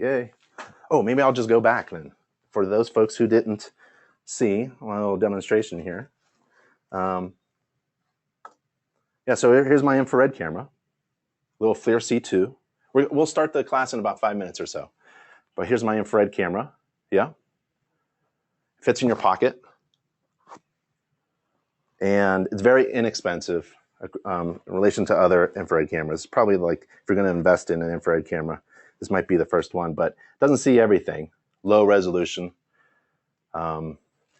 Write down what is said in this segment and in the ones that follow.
yay. Oh, maybe I'll just go back then. For those folks who didn't see, a little demonstration here. Yeah, so here's my infrared camera, little FLIR C2. We'll start the class in about 5 minutes or so. But here's my infrared camera, yeah. Fits in your pocket. And it's very inexpensive in relation to other infrared cameras. Probably like if you're going to invest in an infrared camera, this might be the first one, but it doesn't see everything. Low resolution. And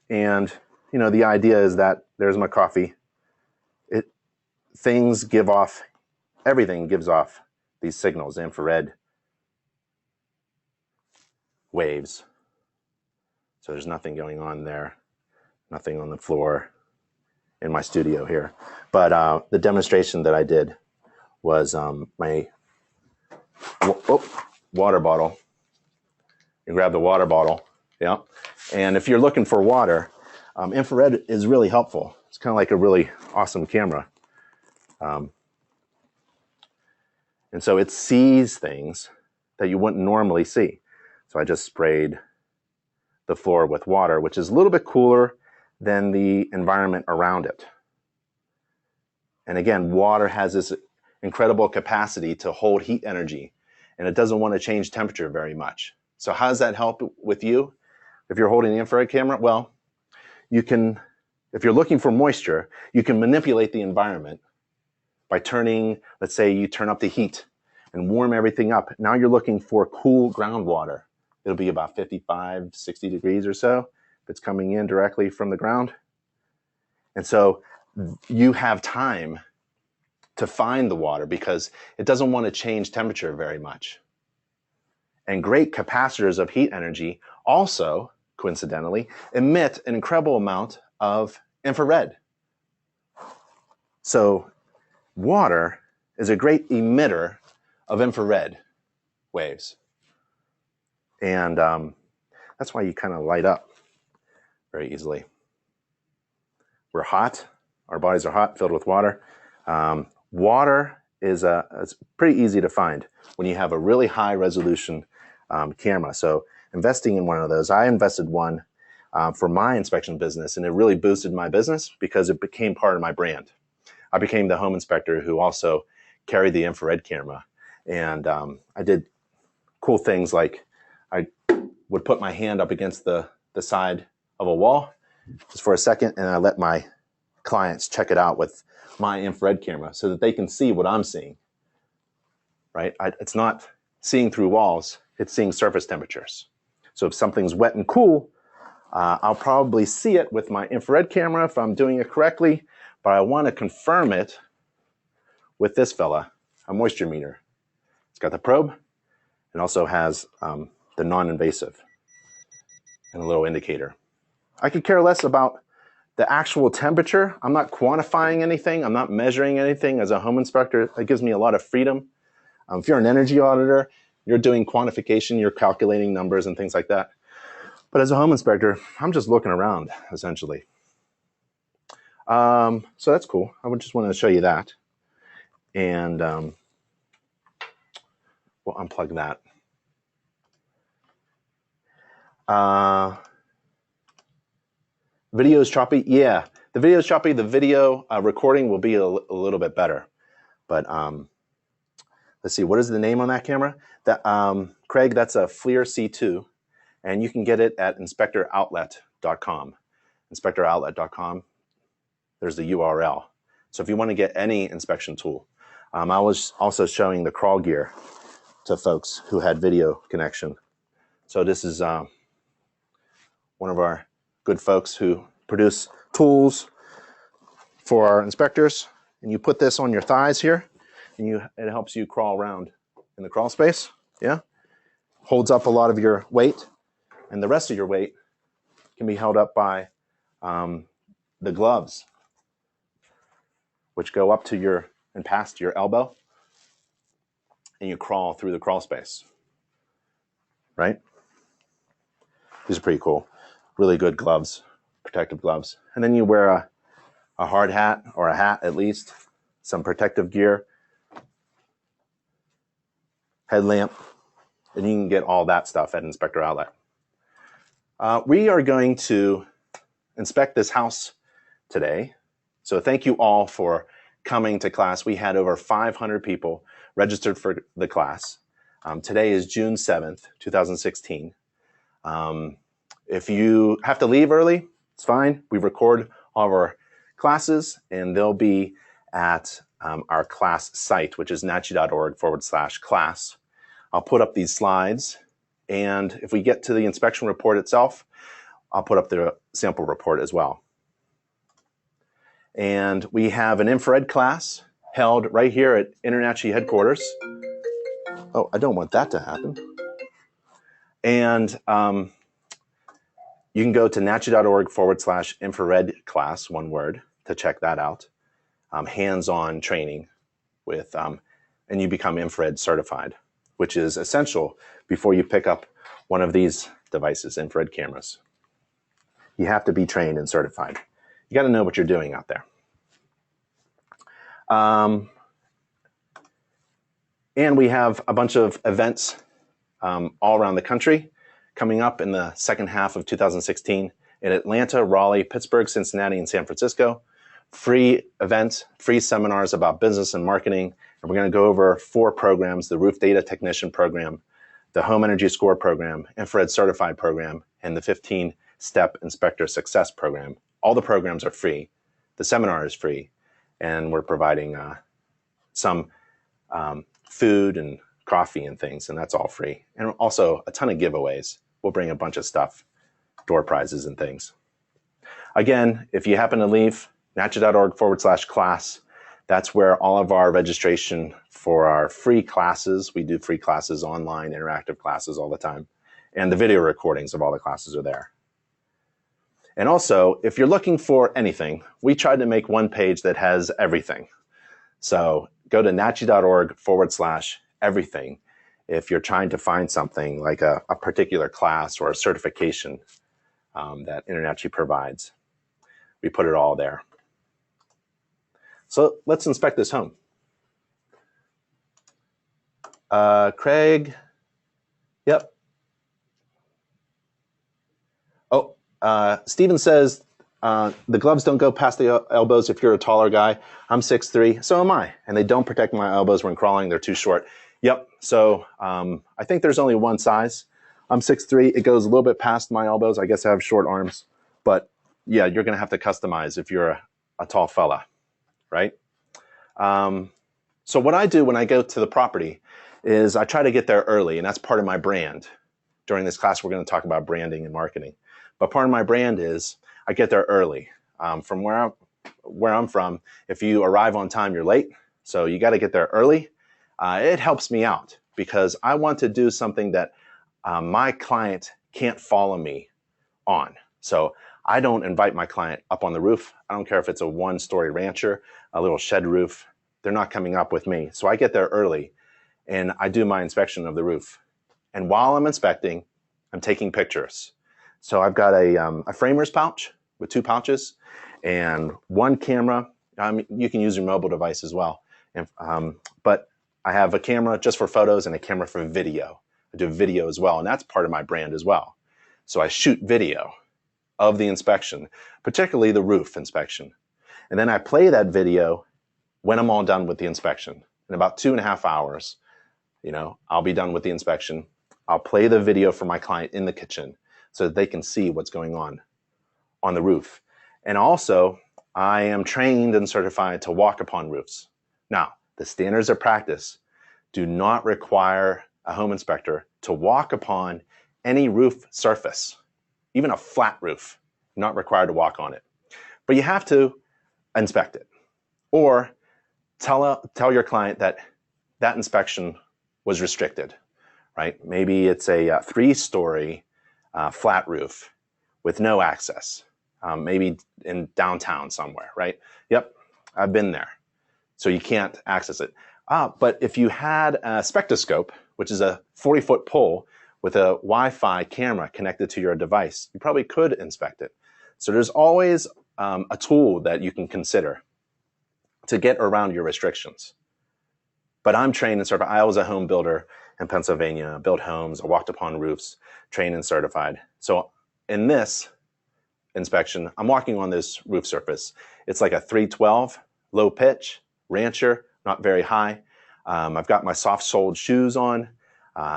you know, the idea is that there's my coffee. Things give off, everything gives off these signals, infrared waves. So there's nothing going on there, nothing on the floor in my studio here. But the demonstration that I did was my water bottle. You grab the water bottle, yeah. And if you're looking for water, infrared is really helpful. It's kind of like a really awesome camera. And so it sees things that you wouldn't normally see. So I just sprayed the floor with water, which is a little bit cooler than the environment around it. And again, water has this incredible capacity to hold heat energy, and it doesn't want to change temperature very much. So how does that help with you? If you're holding the infrared camera, well, you can, if you're looking for moisture, you can manipulate the environment by turning, let's say you turn up the heat and warm everything up. Now you're looking for cool groundwater. It'll be about 55, 60 degrees or so if it's coming in directly from the ground. And so you have time to find the water because it doesn't want to change temperature very much. And great capacitors of heat energy also, coincidentally, emit an incredible amount of infrared. So water is a great emitter of infrared waves. And that's why you kind of light up very easily. We're hot. Our bodies are hot, filled with water. Water is it's pretty easy to find when you have a really high resolution camera. So investing in one of those, I invested one for my inspection business, and it really boosted my business because it became part of my brand. I became the home inspector who also carried the infrared camera. And I did cool things like I would put my hand up against the side of a wall just for a second, and I let my clients check it out with my infrared camera so that they can see what I'm seeing, right? It's not seeing through walls, it's seeing surface temperatures. So if something's wet and cool, I'll probably see it with my infrared camera if I'm doing it correctly, but I want to confirm it with this fella, a moisture meter. It's got the probe and also has the non-invasive and a little indicator. I could care less about the actual temperature. I'm not quantifying anything. I'm not measuring anything. As a home inspector, that gives me a lot of freedom. If you're an energy auditor, you're doing quantification, you're calculating numbers and things like that. But as a home inspector, I'm just looking around, essentially. So that's cool. I would just want to show you that. And we'll unplug that. Video is choppy. Yeah, the video is choppy. The video recording will be a little bit better. But let's see, what is the name on that camera? Craig, that's a FLIR C2, and you can get it at inspectoroutlet.com. Inspectoroutlet.com, there's the URL. So if you want to get any inspection tool, I was also showing the crawl gear to folks who had video connection. So this is one of our good folks who produce tools for our inspectors. And you put this on your thighs here, and it helps you crawl around in the crawl space. Yeah, holds up a lot of your weight, and the rest of your weight can be held up by the gloves, which go up to and past your elbow, and you crawl through the crawl space. Right? These are pretty cool. Really good gloves, protective gloves. And then you wear a hard hat, or a hat at least, some protective gear, headlamp, And you can get all that stuff at Inspector Outlet. We are going to inspect this house today. So thank you all for coming to class. We had over 500 people registered for the class. Today is June 7th, 2016. If you have to leave early, it's fine. We record all of our classes, and they'll be at our class site, which is nachi.org/class. I'll put up these slides, and if we get to the inspection report itself, I'll put up the sample report as well. And we have an infrared class held right here at InterNACHI headquarters. Oh, I don't want that to happen. And you can go to nachi.org/infrared class, one word, to check that out. Hands-on training with, and you become infrared certified, which is essential before you pick up one of these devices, infrared cameras. You have to be trained and certified. You got to know what you're doing out there. And we have a bunch of events all around the country coming up in the second half of 2016 in Atlanta, Raleigh, Pittsburgh, Cincinnati, and San Francisco. Free events, free seminars about business and marketing. And we're going to go over 4 programs: the Roof Data Technician Program, the Home Energy Score Program, Infrared Certified Program, and the 15-Step Inspector Success Program. All the programs are free. The seminar is free. And we're providing some food and coffee and things, and that's all free. And also a ton of giveaways. We'll bring a bunch of stuff, door prizes and things. Again, if you happen to leave, nachi.org/class, that's where all of our registration for our free classes, we do free classes online, interactive classes all the time, and the video recordings of all the classes are there. And also, if you're looking for anything, we tried to make one page that has everything. So go to nachi.org/everything if you're trying to find something like a particular class or a certification that InterNACHI provides. We put it all there. So let's inspect this home. Craig, yep. Oh, Steven says the gloves don't go past the elbows if you're a taller guy. I'm 6'3", so am I. And they don't protect my elbows when crawling. They're too short. Yep, so I think there's only one size. I'm 6'3". It goes a little bit past my elbows. I guess I have short arms. But yeah, you're going to have to customize if you're a tall fella, right? So what I do when I go to the property is I try to get there early, and that's part of my brand. During this class, we're going to talk about branding and marketing. But part of my brand is I get there early. From where I'm from, if you arrive on time, you're late. So you got to get there early. It helps me out because I want to do something that my client can't follow me on. So I don't invite my client up on the roof. I don't care if it's a 1-story rancher, a little shed roof. They're not coming up with me. So I get there early and I do my inspection of the roof. And while I'm inspecting, I'm taking pictures. So I've got a framer's pouch with 2 pouches and 1 camera. You can use your mobile device as well. And, but I have a camera just for photos and a camera for video. I do video as well, and that's part of my brand as well. So I shoot video of the inspection, particularly the roof inspection. And then I play that video when I'm all done with the inspection. In about 2.5 hours, I'll be done with the inspection. I'll play the video for my client in the kitchen so that they can see what's going on the roof. And also, I am trained and certified to walk upon roofs. Now, the standards of practice do not require a home inspector to walk upon any roof surface, even a flat roof, not required to walk on it. But you have to inspect it. Or tell your client that that inspection was restricted, right? Maybe it's a 3-story flat roof with no access, maybe in downtown somewhere, right? Yep, I've been there. So you can't access it. But if you had a spectroscope, which is a 40-foot pole with a Wi-Fi camera connected to your device, you probably could inspect it. So there's always a tool that you can consider to get around your restrictions. But I'm trained and certified. I was a home builder in Pennsylvania, built homes, I walked upon roofs, trained and certified. So in this inspection, I'm walking on this roof surface. It's like a 312, low pitch, rancher, not very high. I've got my soft-soled shoes on.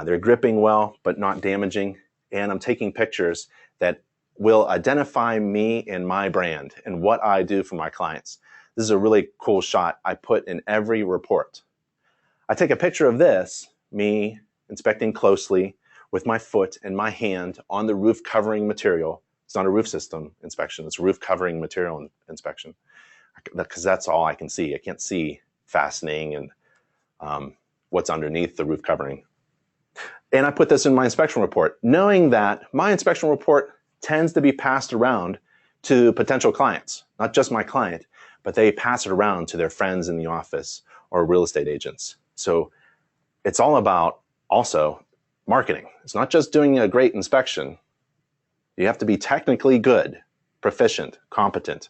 They're gripping well, but not damaging. And I'm taking pictures that will identify me and my brand and what I do for my clients. This is a really cool shot I put in every report. I take a picture of this, me inspecting closely with my foot and my hand on the roof covering material. It's not a roof system inspection, it's a roof covering material inspection, because that's all I can see. I can't see fastening and what's underneath the roof covering. And I put this in my inspection report, knowing that my inspection report tends to be passed around to potential clients, not just my client, but they pass it around to their friends in the office or real estate agents. So it's all about also marketing. It's not just doing a great inspection. You have to be technically good, proficient, competent.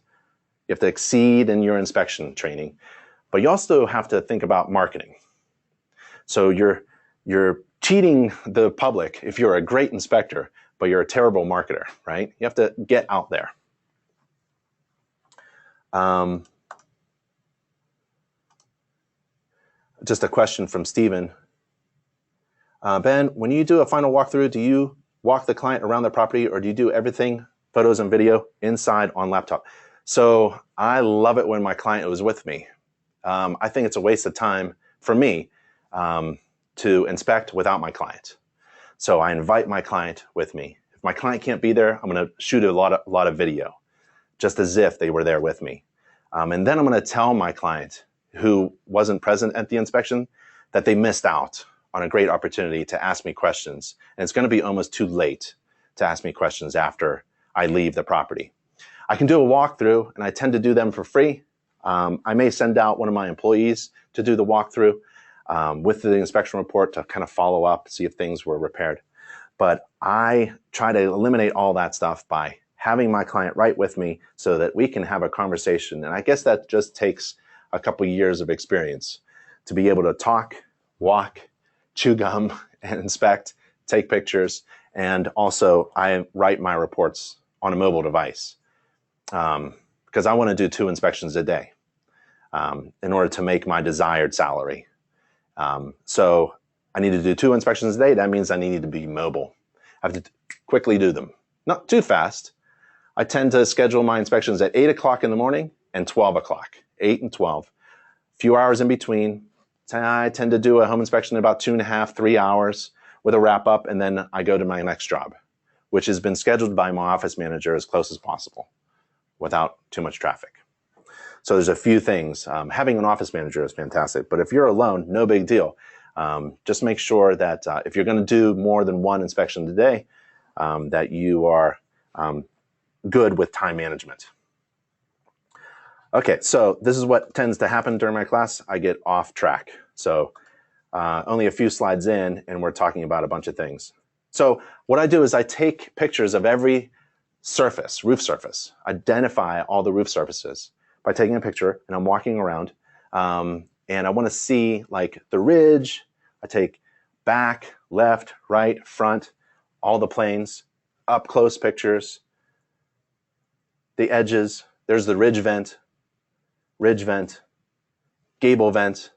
You have to exceed in your inspection training, but you also have to think about marketing. So you're cheating the public if you're a great inspector, but you're a terrible marketer, right? You have to get out there. Just a question from Steven. Ben, when you do a final walkthrough, do you walk the client around the property, or do you do everything, photos and video, inside on laptop? So I love it when my client was with me. I think it's a waste of time for me to inspect without my client. So I invite my client with me. If my client can't be there, I'm going to shoot a lot of video, just as if they were there with me. And then I'm going to tell my client who wasn't present at the inspection that they missed out on a great opportunity to ask me questions. And it's going to be almost too late to ask me questions after I leave the property. I can do a walkthrough, and I tend to do them for free. I may send out one of my employees to do the walkthrough with the inspection report to kind of follow up, see if things were repaired. But I try to eliminate all that stuff by having my client right with me so that we can have a conversation. And I guess that just takes a couple years of experience to be able to talk, walk, chew gum, and inspect, take pictures. And also I write my reports on a mobile device because I want to do 2 inspections a day in order to make my desired salary. So I need to do 2 inspections a day. That means I need to be mobile. I have to quickly do them. Not too fast. I tend to schedule my inspections at 8 o'clock in the morning and 12 o'clock, 8 and 12. A few hours in between. I tend to do a home inspection in about 2.5, 3 hours with a wrap up, and then I go to my next job, which has been scheduled by my office manager as close as possible without too much traffic. So there's a few things. Having an office manager is fantastic, but if you're alone, no big deal. Just make sure that if you're going to do more than 1 inspection a day, that you are good with time management. Okay, so this is what tends to happen during my class. I get off track. So only a few slides in, and we're talking about a bunch of things. So what I do is I take pictures of every surface, roof surface, identify all the roof surfaces by taking a picture, and I'm walking around, and I want to see like the ridge. I take back, left, right, front, all the planes, up close pictures, the edges. There's the ridge vent, gable vent.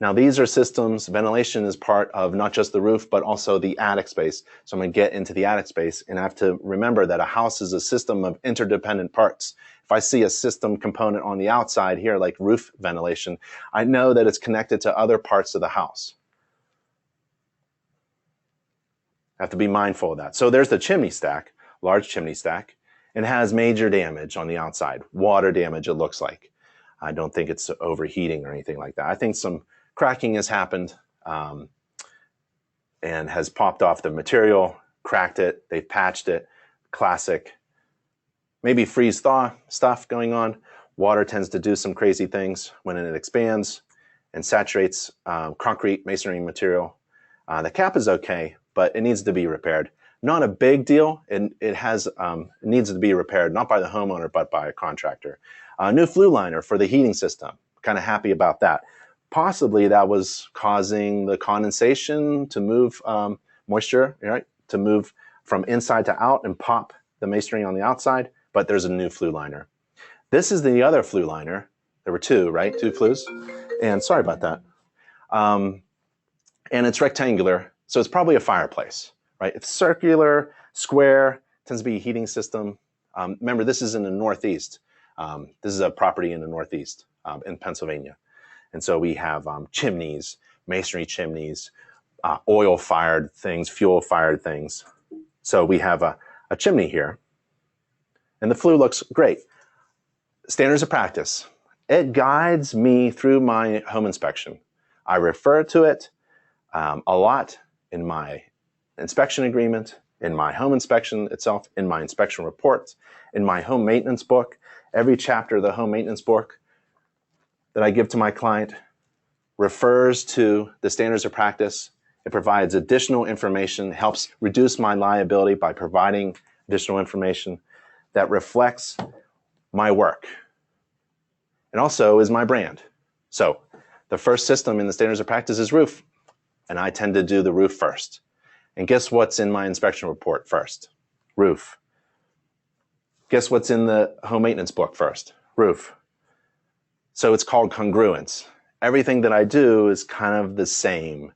Now these are systems. Ventilation is part of not just the roof, but also the attic space. So I'm going to get into the attic space, and I have to remember that a house is a system of interdependent parts. If I see a system component on the outside here, like roof ventilation, I know that it's connected to other parts of the house. I have to be mindful of that. So there's the chimney stack, large chimney stack, and has major damage on the outside, water damage it looks like. I don't think it's overheating or anything like that. I think some cracking has happened and has popped off the material, cracked it, they've patched it, classic. Maybe freeze-thaw stuff going on. Water tends to do some crazy things when it expands and saturates concrete masonry material. The cap is okay, but it needs to be repaired. Not a big deal. It needs to be repaired, not by the homeowner, but by a contractor. New flue liner for the heating system. Kind of happy about that. possibly that was causing the condensation to move moisture, right, to move from inside to out and pop the masonry on the outside, but there's a new flue liner. This is the other flue liner. There were two, right? Two flues. And sorry about that. And it's rectangular, so it's probably a fireplace, right? It's circular, square, tends to be a heating system. Remember, this is in the Northeast. This is a property in the Northeast in Pennsylvania. And so we have chimneys, masonry chimneys, oil-fired things, fuel-fired things. So we have a chimney here, and the flue looks great. Standards of practice. It guides me through my home inspection. I refer to it a lot in my inspection agreement, in my home inspection itself, in my inspection reports, in my home maintenance book. Every chapter of the home maintenance book that I give to my client refers to the standards of practice. It provides additional information, helps reduce my liability by providing additional information that reflects my work and also is my brand. So the first system in the standards of practice is roof, and I tend to do the roof first. And guess what's in my inspection report first? Roof. Guess what's in the home maintenance book first? Roof. So it's called congruence. Everything that I do is kind of the same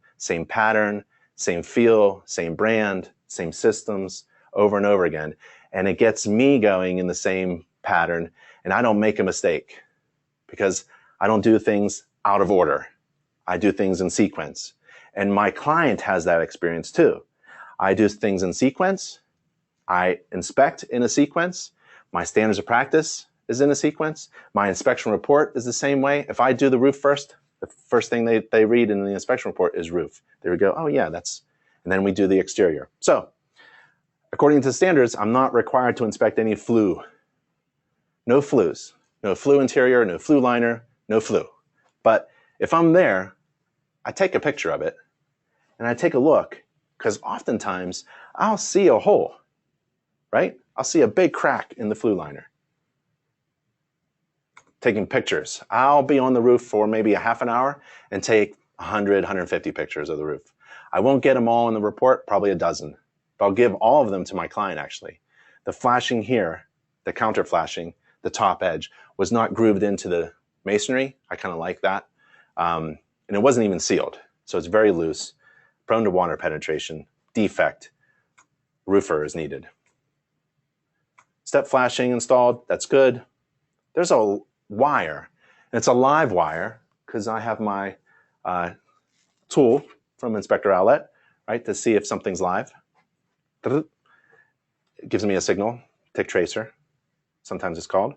pattern, same feel, same brand, same systems over and over again. And it gets me going in the same pattern, and I don't make a mistake because I don't do things out of order. I do things in sequence. And my client has that experience too. I do things in sequence. I inspect in a sequence. My standards of practice is in a sequence. My inspection report is the same way. If I do the roof first, the first thing they read in the inspection report is roof. They would go, oh yeah, and then we do the exterior. So according to standards, I'm not required to inspect any flue. No flues. No flue interior, no flue liner, no flue. But if I'm there, I take a picture of it and I take a look, because oftentimes I'll see a hole, right? I'll see a big crack in the flue liner. Taking pictures. I'll be on the roof for maybe a half an hour and take 100, 150 pictures of the roof. I won't get them all in the report, probably a dozen, but I'll give all of them to my client actually. The flashing here, the counter flashing, the top edge was not grooved into the masonry. I kind of like that. And it wasn't even sealed. So it's very loose, prone to water penetration, defect, roofer is needed. Step flashing installed, that's good. There's a wire, and it's a live wire because I have my tool from Inspector Outlet, right, to see if something's live. It gives me a signal, tick tracer, sometimes it's called.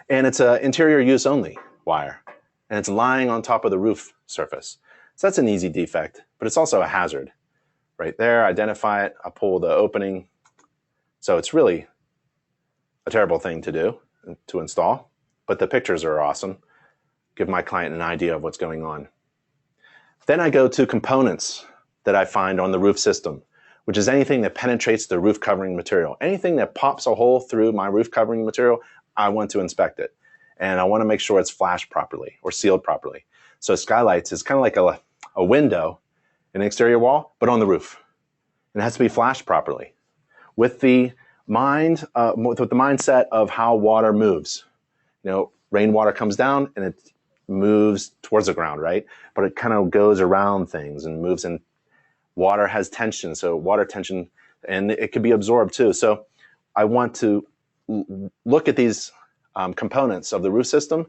And it's an interior use only wire, and it's lying on top of the roof surface. So that's an easy defect, but it's also a hazard. Right there, identify it, I pull the opening. So it's really a terrible thing to do, to install, but the pictures are awesome. Give my client an idea of what's going on. Then I go to components that I find on the roof system, which is anything that penetrates the roof covering material. Anything that pops a hole through my roof covering material, I want to inspect it. And I want to make sure it's flashed properly or sealed properly. So skylights is kind of like a window, an exterior wall, but on the roof. It has to be flashed properly with the mindset of how water moves. You know, rainwater comes down and it moves towards the ground, right? But it kind of goes around things and moves in. Water has tension, so water tension, and it can be absorbed too. So I want to look at these components of the roof system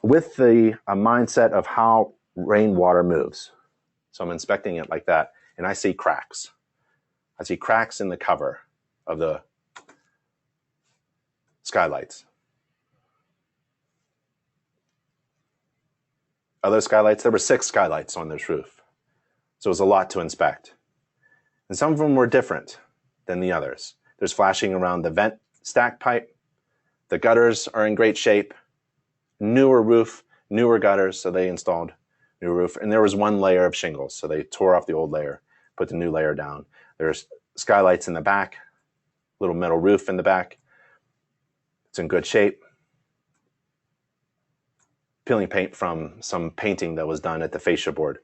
with the mindset of how rainwater moves. So I'm inspecting it like that, and I see cracks. I see cracks in the cover of the skylights. Other skylights, there were 6 skylights on this roof. So it was a lot to inspect. And some of them were different than the others. There's flashing around the vent stack pipe. The gutters are in great shape. Newer roof, newer gutters, so they installed new roof. And there was 1 layer of shingles, so they tore off the old layer, put the new layer down. There's skylights in the back, little metal roof in the back. It's in good shape. peeling paint from some painting that was done at the fascia board.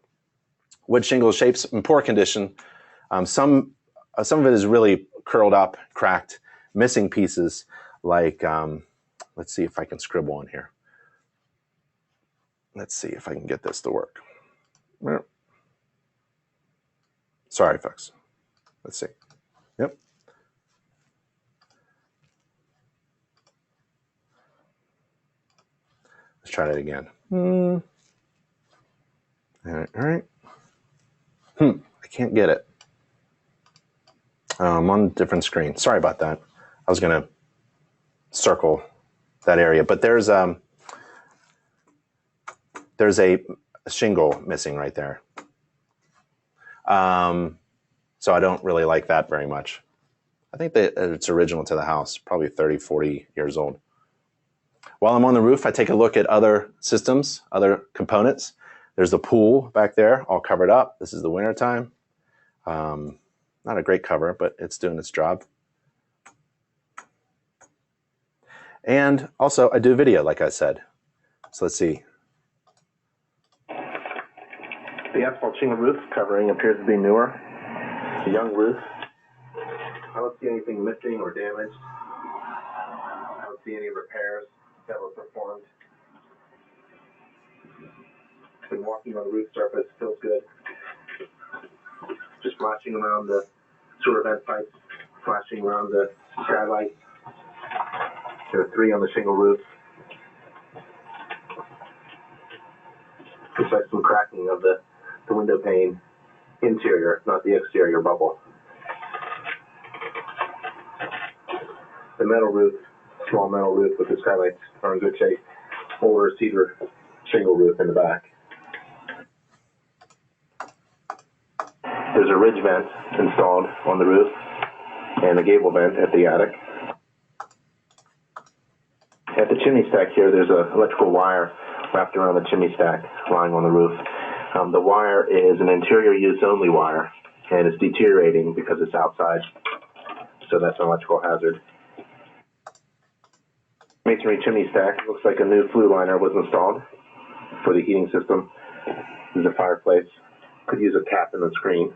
Wood shingle shapes in poor condition. Some of it is really curled up, cracked, missing pieces like, let's see if I can scribble on here. Let's see if I can get this to work. Sorry, folks. Let's see. Yep. Let's try that again. All right. I can't get it. I'm on a different screen. Sorry about that. I was going to circle that area, but there's a shingle missing right there. So I don't really like that very much. I think that it's original to the house, probably 30, 40 years old. While I'm on the roof, I take a look at other systems, other components. There's the pool back there, all covered up. This is the winter time. Not a great cover, but it's doing its job. And also, I do video, like I said. So let's see. The asphalt shingle roof covering appears to be newer. It's a young roof. I don't see anything missing or damaged. I don't see any repairs that were performed. Been walking on the roof surface, feels good. Just flashing around the sewer vent pipes, flashing around the skylight. There are 3 on the shingle roof. Looks like some cracking of the window pane interior, not the exterior bubble. The metal roof, small metal roof with the skylights are in good shape. Older cedar shingle roof in the back. There's a ridge vent installed on the roof and a gable vent at the attic. At the chimney stack here, there's an electrical wire wrapped around the chimney stack lying on the roof. The wire is an interior use only wire, and it's deteriorating because it's outside, so that's an electrical hazard. Masonry chimney stack, looks like a new flue liner was installed for the heating system. There's a fireplace, could use a cap in the screen.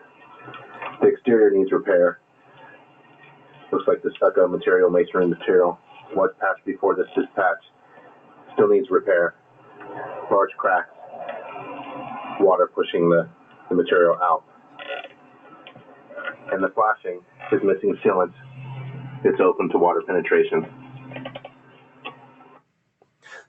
The exterior needs repair. Looks like the stucco material, masonry material, was patched before this patch. Still needs repair. Large cracks, water pushing the material out. And the flashing is missing sealant. It's open to water penetration.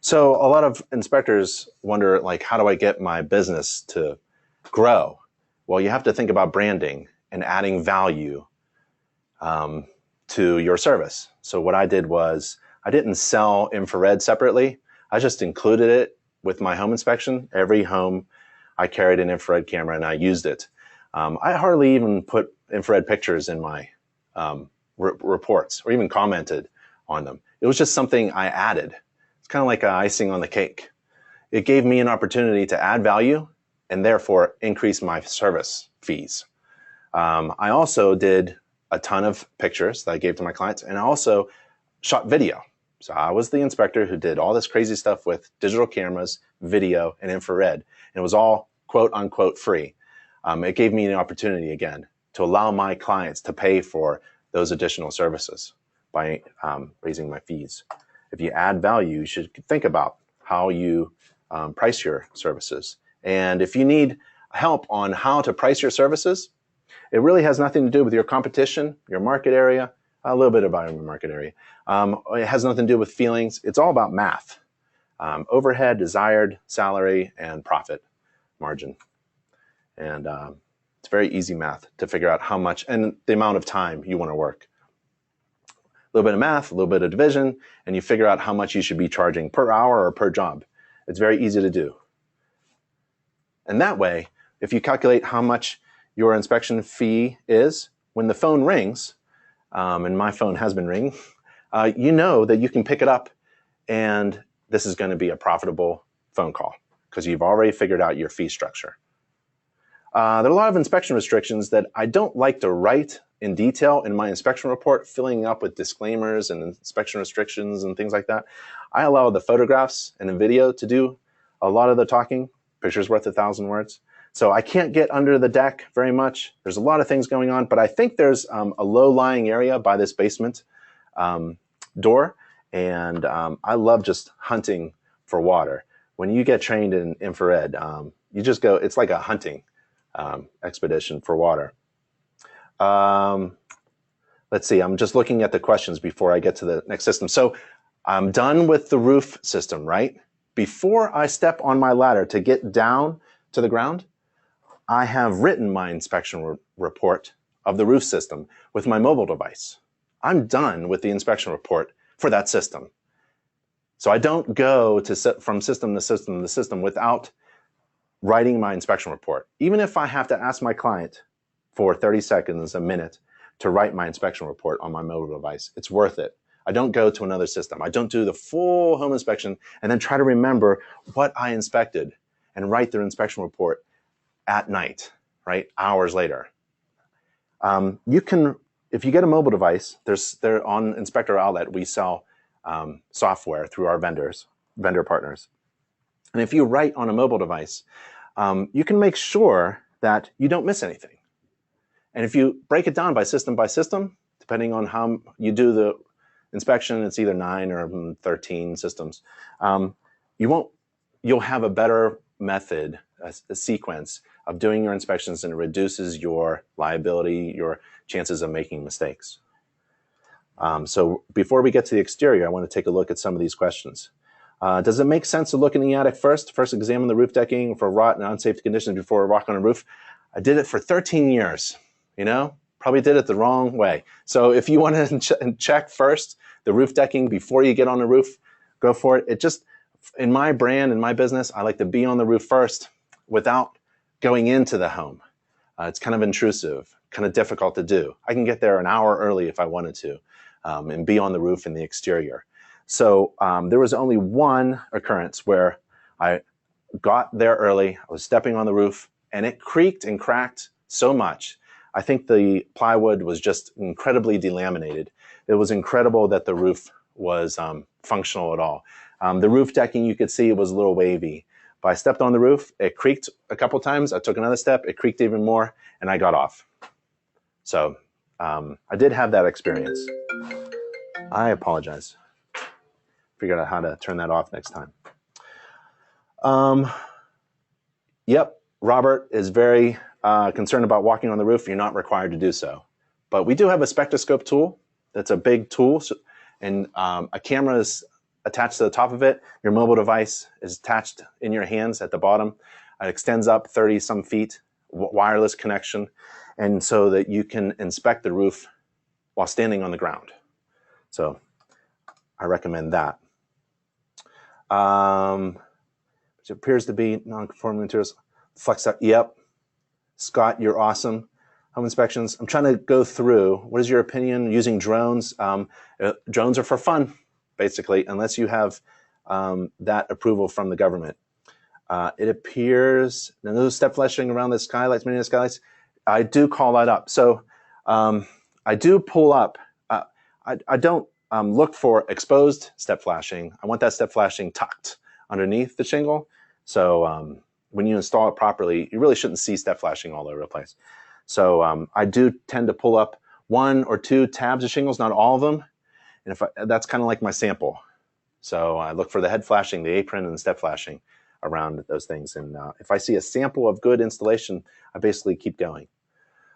So a lot of inspectors wonder, like, how do I get my business to grow? Well, you have to think about branding and adding value to your service. So what I did was I didn't sell infrared separately. I just included it with my home inspection. Every home I carried an infrared camera and I used it. I hardly even put infrared pictures in my reports or even commented on them. It was just something I added. It's kind of like icing on the cake. It gave me an opportunity to add value and therefore increase my service fees. I also did a ton of pictures that I gave to my clients, and I also shot video. So I was the inspector who did all this crazy stuff with digital cameras, video, and infrared. And it was all quote unquote free. It gave me an opportunity again to allow my clients to pay for those additional services by raising my fees. If you add value, you should think about how you price your services. And if you need help on how to price your services, it really has nothing to do with your competition, your market area, a little bit about your market area. It has nothing to do with feelings. It's all about math. Overhead, desired salary, and profit margin. And it's very easy math to figure out how much and the amount of time you want to work. A little bit of math, a little bit of division, and you figure out how much you should be charging per hour or per job. It's very easy to do. And that way, if you calculate how much your inspection fee is, when the phone rings, and my phone has been ringing, you know that you can pick it up and this is going to be a profitable phone call because you've already figured out your fee structure. There are a lot of inspection restrictions that I don't like to write in detail in my inspection report, filling up with disclaimers and inspection restrictions and things like that. I allow the photographs and the video to do a lot of the talking. Picture's worth 1,000 words. So I can't get under the deck very much. There's a lot of things going on, but I think there's a low-lying area by this basement door, and I love just hunting for water. When you get trained in infrared, you just go, it's like a hunting expedition for water. Let's see, I'm just looking at the questions before I get to the next system. So I'm done with the roof system, right? Before I step on my ladder to get down to the ground, I have written my inspection report of the roof system with my mobile device. I'm done with the inspection report for that system. So I don't go from system to system to system without writing my inspection report. Even if I have to ask my client for 30 seconds, a minute, to write my inspection report on my mobile device, it's worth it. I don't go to another system. I don't do the full home inspection and then try to remember what I inspected and write their inspection report at night, right? Hours later. You can, if you get a mobile device, they're on Inspector Outlet, we sell software through our vendor partners. And if you write on a mobile device, you can make sure that you don't miss anything. And if you break it down by system, depending on how you do the inspection, it's either 9 or 13 systems, you'll have a better method, a sequence of doing your inspections, and it reduces your liability, your chances of making mistakes. So before we get to the exterior, I want to take a look at some of these questions. Does it make sense to look in the attic first? First examine the roof decking for rot and unsafe conditions before I walk on a roof? I did it for 13 years, you know? Probably did it the wrong way. So if you want to check first the roof decking before you get on the roof, go for it. It just, in my brand, in my business, I like to be on the roof first without going into the home. It's kind of intrusive, kind of difficult to do. I can get there an hour early if I wanted to and be on the roof in the exterior. So there was only one occurrence where I got there early, I was stepping on the roof, and it creaked and cracked so much. I think the plywood was just incredibly delaminated. It was incredible that the roof was functional at all. The roof decking, you could see it was a little wavy. But I stepped on the roof, it creaked a couple times, I took another step, it creaked even more, and I got off. So I did have that experience. I apologize. Figure out how to turn that off next time. Yep, Robert is very concerned about walking on the roof. You're not required to do so. But we do have a spectroscope tool. That's a big tool. And a camera is attached to the top of it. Your mobile device is attached in your hands at the bottom. It extends up 30 some feet, wireless connection, and so that you can inspect the roof while standing on the ground. So I recommend that. Which appears to be non-conforming materials. Flex up, yep. Scott, you're awesome. Home inspections. I'm trying to go through. What is your opinion using drones? Drones are for fun, basically, unless you have that approval from the government. It appears, now those step flashing around the skylights, many of the skylights, I do call that up. So I do pull up. I don't look for exposed step flashing. I want that step flashing tucked underneath the shingle. So when you install it properly, you really shouldn't see step flashing all over the place. So I do tend to pull up 1 or 2 tabs of shingles, not all of them. And that's kind of like my sample. So I look for the head flashing, the apron, and the step flashing around those things. And if I see a sample of good installation, I basically keep going.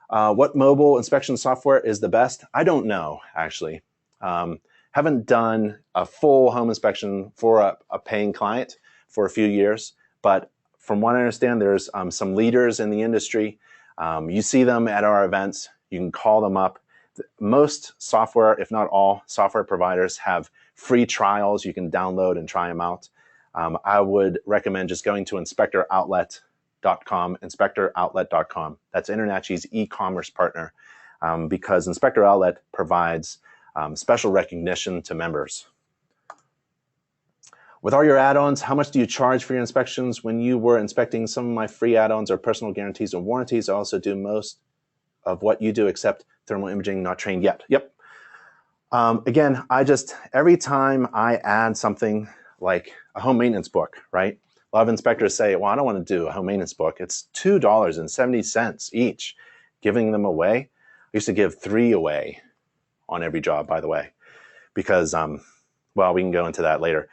What mobile inspection software is the best? I don't know, actually. Haven't done a full home inspection for a paying client for a few years, but from what I understand, there's some leaders in the industry. You see them at our events. You can call them up. Most software, if not all, software providers have free trials you can download and try them out. I would recommend just going to inspectoroutlet.com, inspectoroutlet.com. That's InterNACHI's e-commerce partner because Inspector Outlet provides special recognition to members. With all your add-ons, how much do you charge for your inspections? When you were inspecting, some of my free add-ons are personal guarantees and warranties. I also do most of what you do except thermal imaging, not trained yet. Yep. Again, every time I add something like a home maintenance book, right? A lot of inspectors say, well, I don't want to do a home maintenance book. It's $2.70 each, giving them away. I used to give 3 away on every job, by the way, because, well, we can go into that later.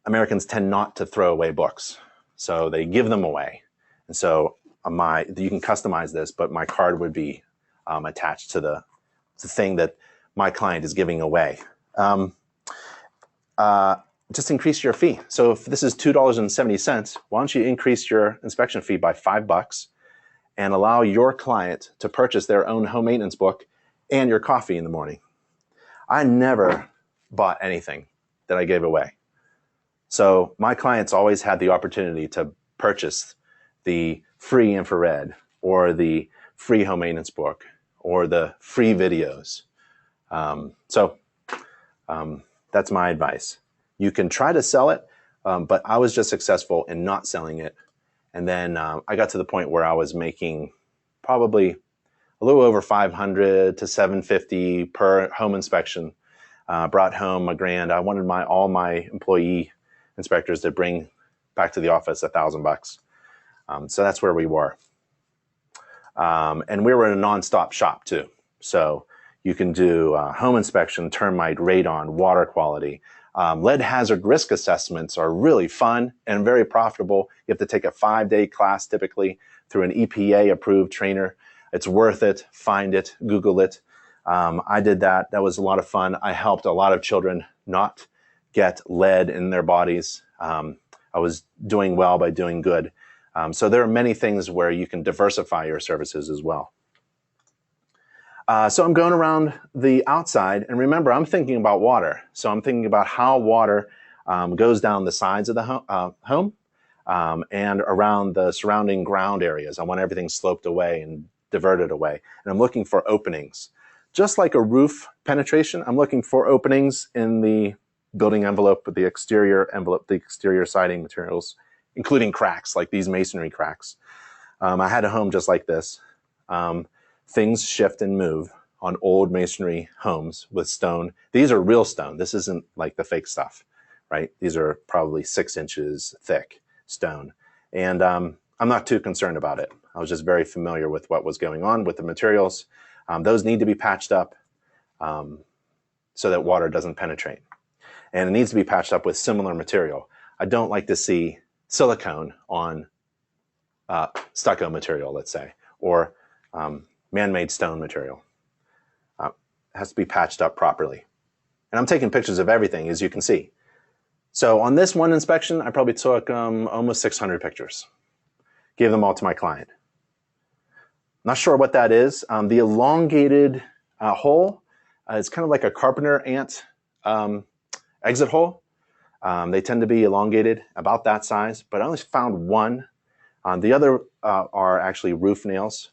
Americans tend not to throw away books, so they give them away. And so you can customize this, but my card would be attached to the thing that my client is giving away. Just increase your fee. So if this is $2.70, why don't you increase your inspection fee by $5 and allow your client to purchase their own home maintenance book and your coffee in the morning? I never bought anything that I gave away. So my clients always had the opportunity to purchase the free infrared or the free home maintenance book or the free videos. That's my advice. You can try to sell it, but I was just successful in not selling it. And then I got to the point where I was making probably a little over $500 to $750 per home inspection. Brought home $1,000. I wanted all my employee inspectors to bring back to the office $1,000. So that's where we were. And we were in a nonstop shop too. So you can do home inspection, termite, radon, water quality. Lead hazard risk assessments are really fun and very profitable. You have to take a 5-day class typically through an EPA-approved trainer. It's worth it. Find it. Google it. I did that. That was a lot of fun. I helped a lot of children not get lead in their bodies. I was doing well by doing good. So there are many things where you can diversify your services as well. So I'm going around the outside, and remember, I'm thinking about water. So I'm thinking about how water goes down the sides of the home and around the surrounding ground areas. I want everything sloped away and diverted away. And I'm looking for openings. Just like a roof penetration, I'm looking for openings in the building envelope, the exterior siding materials, including cracks, like these masonry cracks. I had a home just like this. Things shift and move on old masonry homes with stone. These are real stone. This isn't like the fake stuff, right? These are probably 6 inches thick stone. And I'm not too concerned about it. I was just very familiar with what was going on with the materials. Those need to be patched up so that water doesn't penetrate. And it needs to be patched up with similar material. I don't like to see silicone on stucco material, let's say, or man-made stone material. It has to be patched up properly. And I'm taking pictures of everything, as you can see. So on this one inspection, I probably took almost 600 pictures. Gave them all to my client. Not sure what that is. The elongated hole is kind of like a carpenter ant exit hole. They tend to be elongated, about that size, but I only found one. The other are actually roof nails.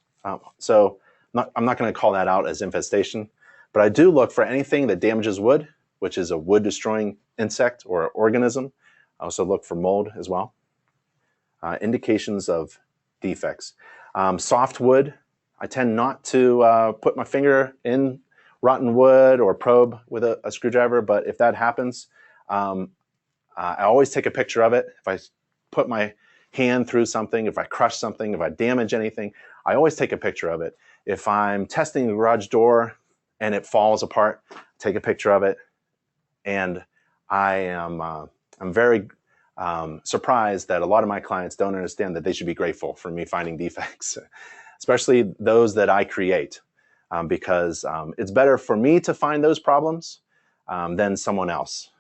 So I'm not going to call that out as infestation, but I do look for anything that damages wood, which is a wood-destroying insect or organism. I also look for mold as well. Indications of defects. Soft wood, I tend not to put my finger in rotten wood or probe with a screwdriver, but if that happens, I always take a picture of it. If I put my hand through something, if I crush something, if I damage anything, I always take a picture of it. If I'm testing the garage door and it falls apart, take a picture of it. And I'm very surprised that a lot of my clients don't understand that they should be grateful for me finding defects, especially those that I create, because it's better for me to find those problems than someone else.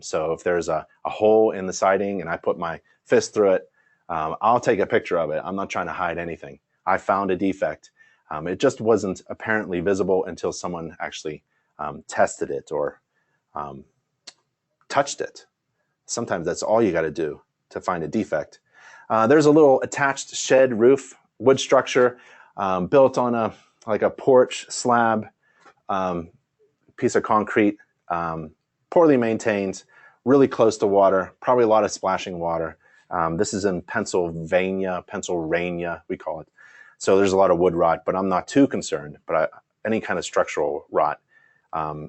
So if there's a hole in the siding and I put my fist through it, I'll take a picture of it. I'm not trying to hide anything. I found a defect. It just wasn't apparently visible until someone actually tested it or touched it. Sometimes that's all you got to do to find a defect. There's a little attached shed roof, wood structure built on a porch slab, piece of concrete, poorly maintained, really close to water, probably a lot of splashing water. This is in Pennsylvania, we call it. So there's a lot of wood rot, but I'm not too concerned. But any kind of structural rot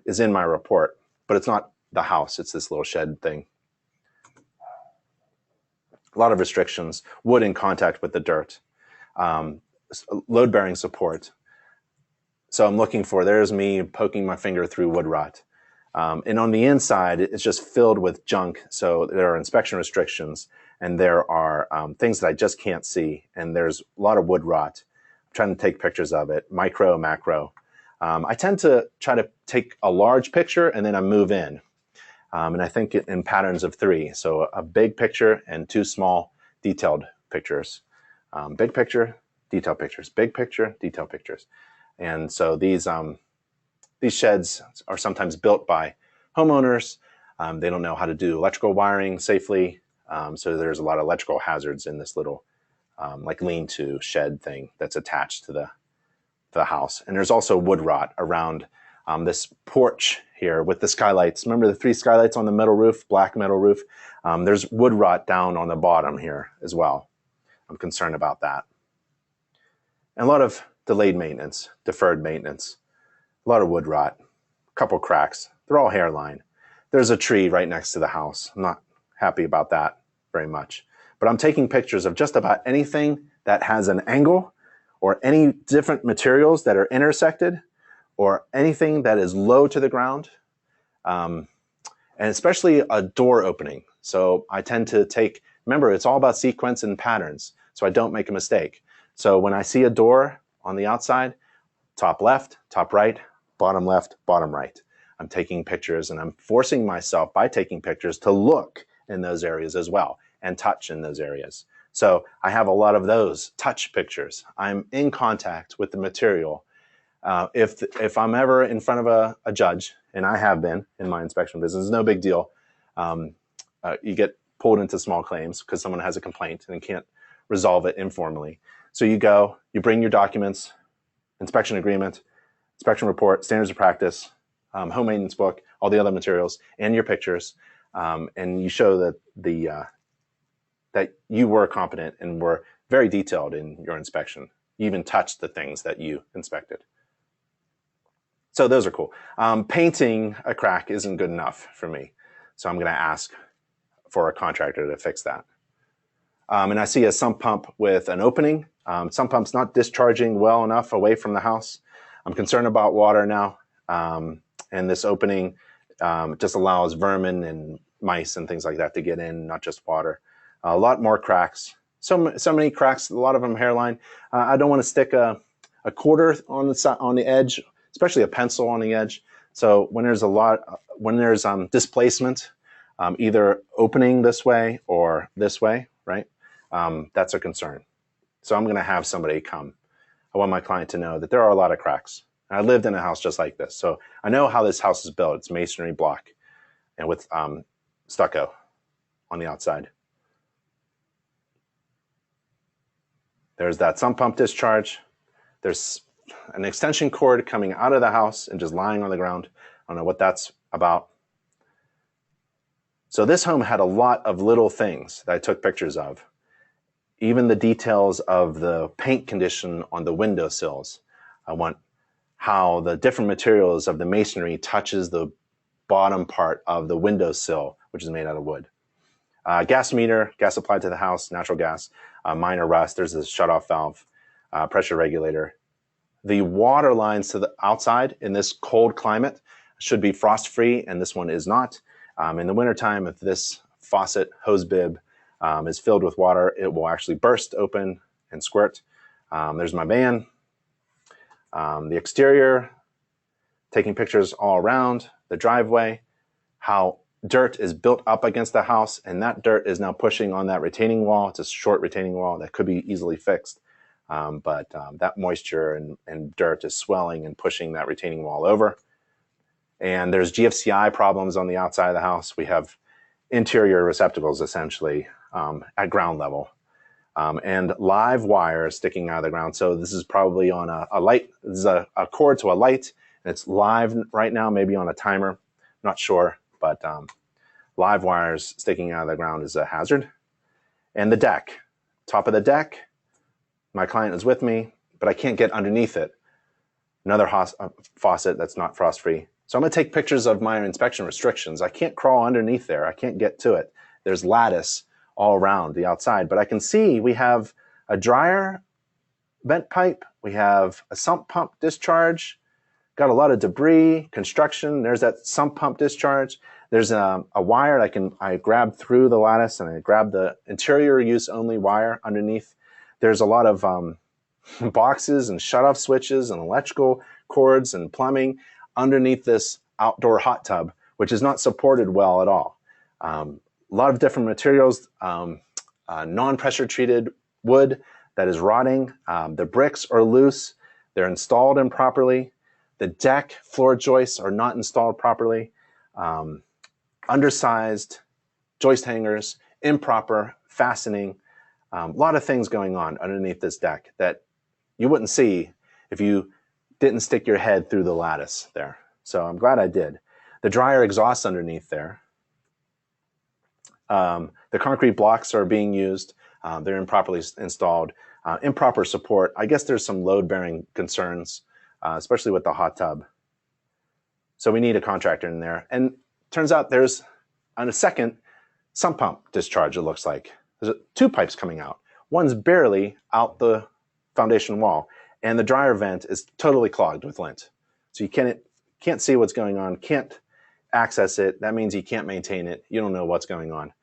is in my report. But it's not the house, it's this little shed thing. A lot of restrictions, wood in contact with the dirt, load-bearing support. So I'm looking for, there's me poking my finger through wood rot. And on the inside, it's just filled with junk. So there are inspection restrictions, and there are things that I just can't see. And there's a lot of wood rot. I'm trying to take pictures of it, micro, macro. I tend to try to take a large picture and then I move in. And I think in patterns of 3. So a big picture and 2 small detailed pictures. Big picture, detailed pictures, big picture, detailed pictures. And so these sheds are sometimes built by homeowners. They don't know how to do electrical wiring safely. So there's a lot of electrical hazards in this little like lean-to shed thing that's attached to the house. And there's also wood rot around this porch here with the skylights. Remember the 3 skylights on the metal roof, black metal roof? There's wood rot down on the bottom here as well. I'm concerned about that. And a lot of delayed maintenance, deferred maintenance, a lot of wood rot, a couple cracks. They're all hairline. There's a tree right next to the house. I'm not happy about that very much. But I'm taking pictures of just about anything that has an angle or any different materials that are intersected or anything that is low to the ground, and especially a door opening. So I tend to take, remember, it's all about sequence and patterns, so I don't make a mistake. So when I see a door on the outside, top left, top right, bottom left, bottom right, I'm taking pictures, and I'm forcing myself by taking pictures to look in those areas as well and touch in those areas. So I have a lot of those touch pictures. I'm in contact with the material. If I'm ever in front of a judge, and I have been in my inspection business, it's no big deal. You get pulled into small claims because someone has a complaint and can't resolve it informally. So you go, you bring your documents, inspection agreement, inspection report, standards of practice, home maintenance book, all the other materials, and your pictures, and you show that that you were competent and were very detailed in your inspection. You even touched the things that you inspected. So those are cool. Painting a crack isn't good enough for me. So I'm going to ask for a contractor to fix that. And I see a sump pump with an opening. Sump pump's not discharging well enough away from the house. I'm concerned about water now. And this opening just allows vermin and mice and things like that to get in, not just water. A lot more cracks. So many cracks, a lot of them hairline. I don't want to stick a quarter on the edge, especially a pencil on the edge. So when there's displacement, either opening this way or this way, right? That's a concern. So I'm going to have somebody come. I want my client to know that there are a lot of cracks. And I lived in a house just like this, so I know how this house is built. It's masonry block and with stucco on the outside. There's that sump pump discharge. There's an extension cord coming out of the house and just lying on the ground. I don't know what that's about. So this home had a lot of little things that I took pictures of. Even the details of the paint condition on the windowsills. I want how the different materials of the masonry touches the bottom part of the windowsill, which is made out of wood. Gas meter, gas applied to the house, natural gas, minor rust. There's a shutoff valve, pressure regulator. The water lines to the outside in this cold climate should be frost-free, and this one is not. In the wintertime, if this faucet hose bib is filled with water, it will actually burst open and squirt. There's my van. The exterior, taking pictures all around, the driveway, how dirt is built up against the house, and that dirt is now pushing on that retaining wall. It's a short retaining wall that could be easily fixed, but that moisture and dirt is swelling and pushing that retaining wall over. And there's GFCI problems on the outside of the house. We have interior receptacles, essentially, at ground level, and live wires sticking out of the ground. So this is probably on a light. This is a cord to a light, and it's live right now, maybe on a timer. Not sure, but live wires sticking out of the ground is a hazard. And the deck, top of the deck, my client is with me, but I can't get underneath it. Another faucet that's not frost-free. So I'm going to take pictures of my inspection restrictions. I can't crawl underneath there. I can't get to it. There's lattice all around the outside. But I can see we have a dryer vent pipe, we have a sump pump discharge, got a lot of debris, construction. There's that sump pump discharge. There's a wire I grab through the lattice, and I grab the interior use only wire underneath. There's a lot of boxes and shutoff switches and electrical cords and plumbing underneath this outdoor hot tub, which is not supported well at all. A lot of different materials, non-pressure treated wood that is rotting. The bricks are loose. They're installed improperly. The deck floor joists are not installed properly. Undersized joist hangers, improper fastening. A lot of things going on underneath this deck that you wouldn't see if you didn't stick your head through the lattice there. So I'm glad I did. The dryer exhausts underneath there. The concrete blocks are being used. They're improperly installed. Improper support. I guess there's some load-bearing concerns, especially with the hot tub. So we need a contractor in there. And turns out there's, on a second, sump pump discharge, it looks like. There's two pipes coming out. One's barely out the foundation wall, and the dryer vent is totally clogged with lint. So you can't see what's going on, can't access it. That means you can't maintain it. You don't know what's going on.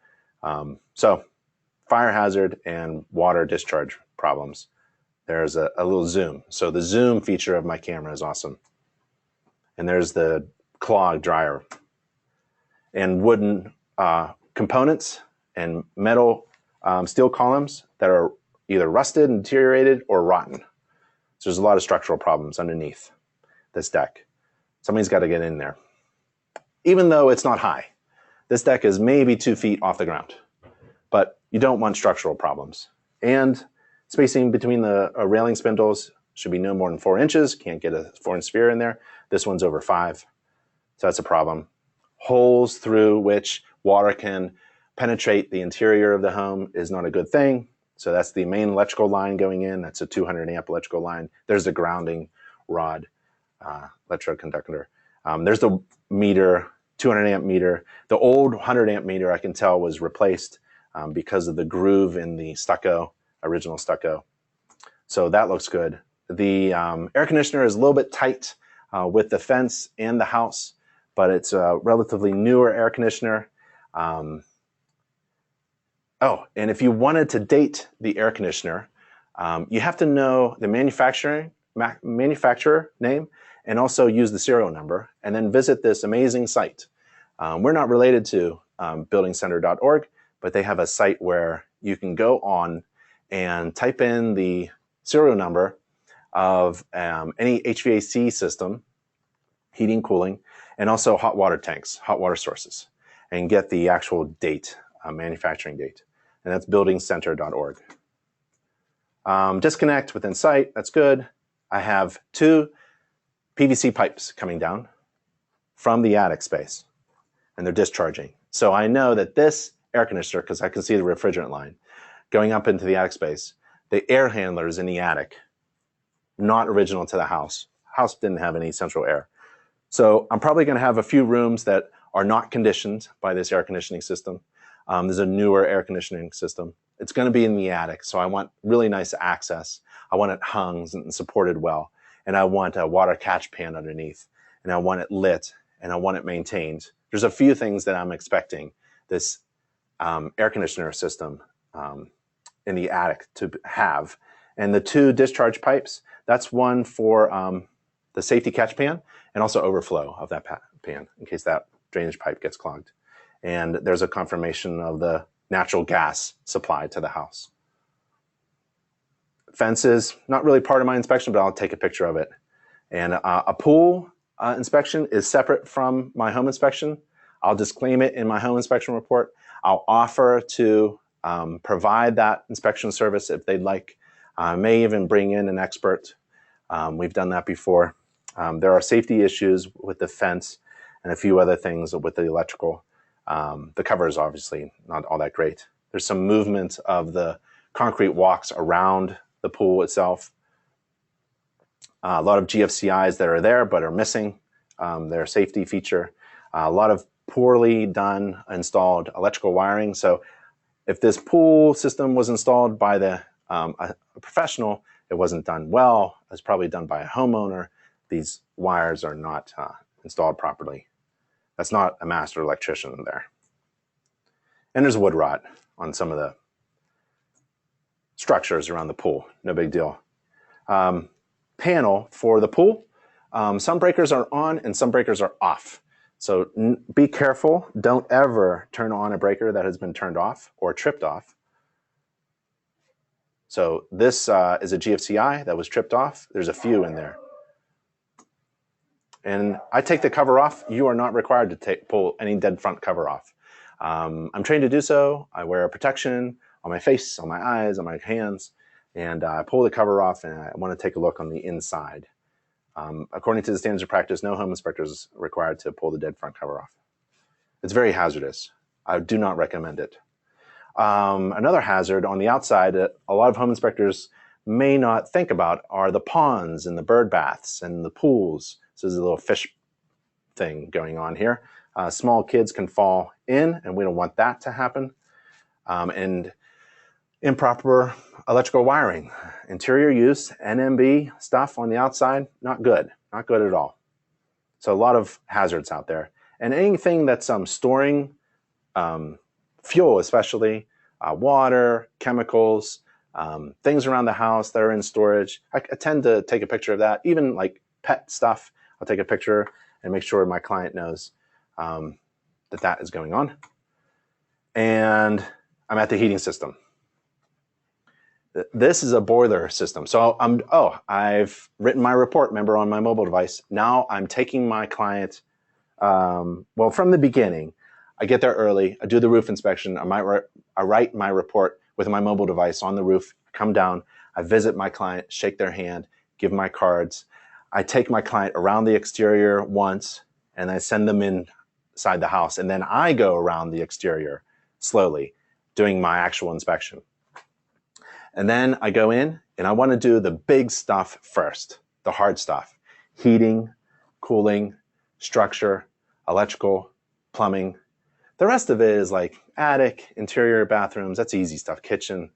So fire hazard and water discharge problems. There's a little zoom. So the zoom feature of my camera is awesome. And there's the clogged dryer. And wooden components and metal steel columns that are either rusted and deteriorated or rotten. So there's a lot of structural problems underneath this deck. Somebody's got to get in there. Even though it's not high. This deck is maybe 2 feet off the ground. But you don't want structural problems. And spacing between the railing spindles should be no more than 4 inches. Can't get a 4-inch sphere in there. This one's over 5. So that's a problem. Holes through which water can penetrate the interior of the home is not a good thing. So that's the main electrical line going in. That's a 200 amp electrical line. There's the grounding rod, electroconductor. There's the meter, 200 amp meter. The old 100 amp meter I can tell was replaced because of the groove in the stucco, original stucco. So that looks good. The air conditioner is a little bit tight with the fence and the house, but it's a relatively newer air conditioner. Oh, and if you wanted to date the air conditioner, you have to know the manufacturer name and also use the serial number, and then visit this amazing site. We're not related to buildingcenter.org, but they have a site where you can go on and type in the serial number of any HVAC system, heating, cooling, and also hot water tanks, hot water sources, and get the actual date, manufacturing date. And that's buildingcenter.org. Disconnect within site, that's good. I have 2 PVC pipes coming down from the attic space, and they're discharging. So I know that this air conditioner, because I can see the refrigerant line, going up into the attic space, the air handler is in the attic, not original to the house. House didn't have any central air. So I'm probably going to have a few rooms that are not conditioned by this air conditioning system. There's a newer air conditioning system. It's going to be in the attic, so I want really nice access. I want it hung and supported well, and I want a water catch pan underneath, and I want it lit, and I want it maintained. There's a few things that I'm expecting this air conditioner system in the attic to have. And the 2 discharge pipes, that's one for the safety catch pan and also overflow of that pan in case that drainage pipe gets clogged. And there's a confirmation of the natural gas supply to the house. Fences, not really part of my inspection, but I'll take a picture of it. And a pool inspection is separate from my home inspection. I'll disclaim it in my home inspection report. I'll offer to provide that inspection service if they'd like. I may even bring in an expert. We've done that before. There are safety issues with the fence and a few other things with the electrical. The cover is obviously not all that great. There's some movement of the concrete walks around the pool itself. A lot of GFCIs that are there but are missing their safety feature. A lot of poorly done installed electrical wiring. So If this pool system was installed by a professional, it wasn't done well. It was probably done by a homeowner. These wires are not installed properly. That's not a master electrician there. And there's wood rot on some of the structures around the pool. No big deal. Panel for the pool. Some breakers are on and some breakers are off. So be careful. Don't ever turn on a breaker that has been turned off or tripped off. So this is a GFCI that was tripped off. There's a few in there. And I take the cover off. You are not required to pull any dead front cover off. I'm trained to do so. I wear a protection on my face, on my eyes, on my hands, and I pull the cover off and I want to take a look on the inside. According to the standards of practice, no home inspector is required to pull the dead front cover off. It's very hazardous. I do not recommend it. Another hazard on the outside that a lot of home inspectors may not think about are the ponds and the bird baths and the pools. So there's a little fish thing going on here. Small kids can fall in, and we don't want that to happen. And improper electrical wiring. Interior use, NMB stuff on the outside, not good. Not good at all. So a lot of hazards out there. And anything that's storing fuel, especially water, chemicals, things around the house that are in storage. I tend to take a picture of that. Even like pet stuff, I'll take a picture and make sure my client knows that is going on. And I'm at the heating system. This is a boiler system. So I've written my report, remember, on my mobile device. Now I'm taking my client, well, from the beginning, I get there early, I do the roof inspection, I write my report with my mobile device on the roof, come down, I visit my client, shake their hand, give my cards. I take my client around the exterior once, and I send them inside the house, and then I go around the exterior slowly, doing my actual inspection. And then I go in and I want to do the big stuff first, the hard stuff. Heating, cooling, structure, electrical, plumbing. The rest of it is like attic, interior bathrooms, that's easy stuff, kitchen.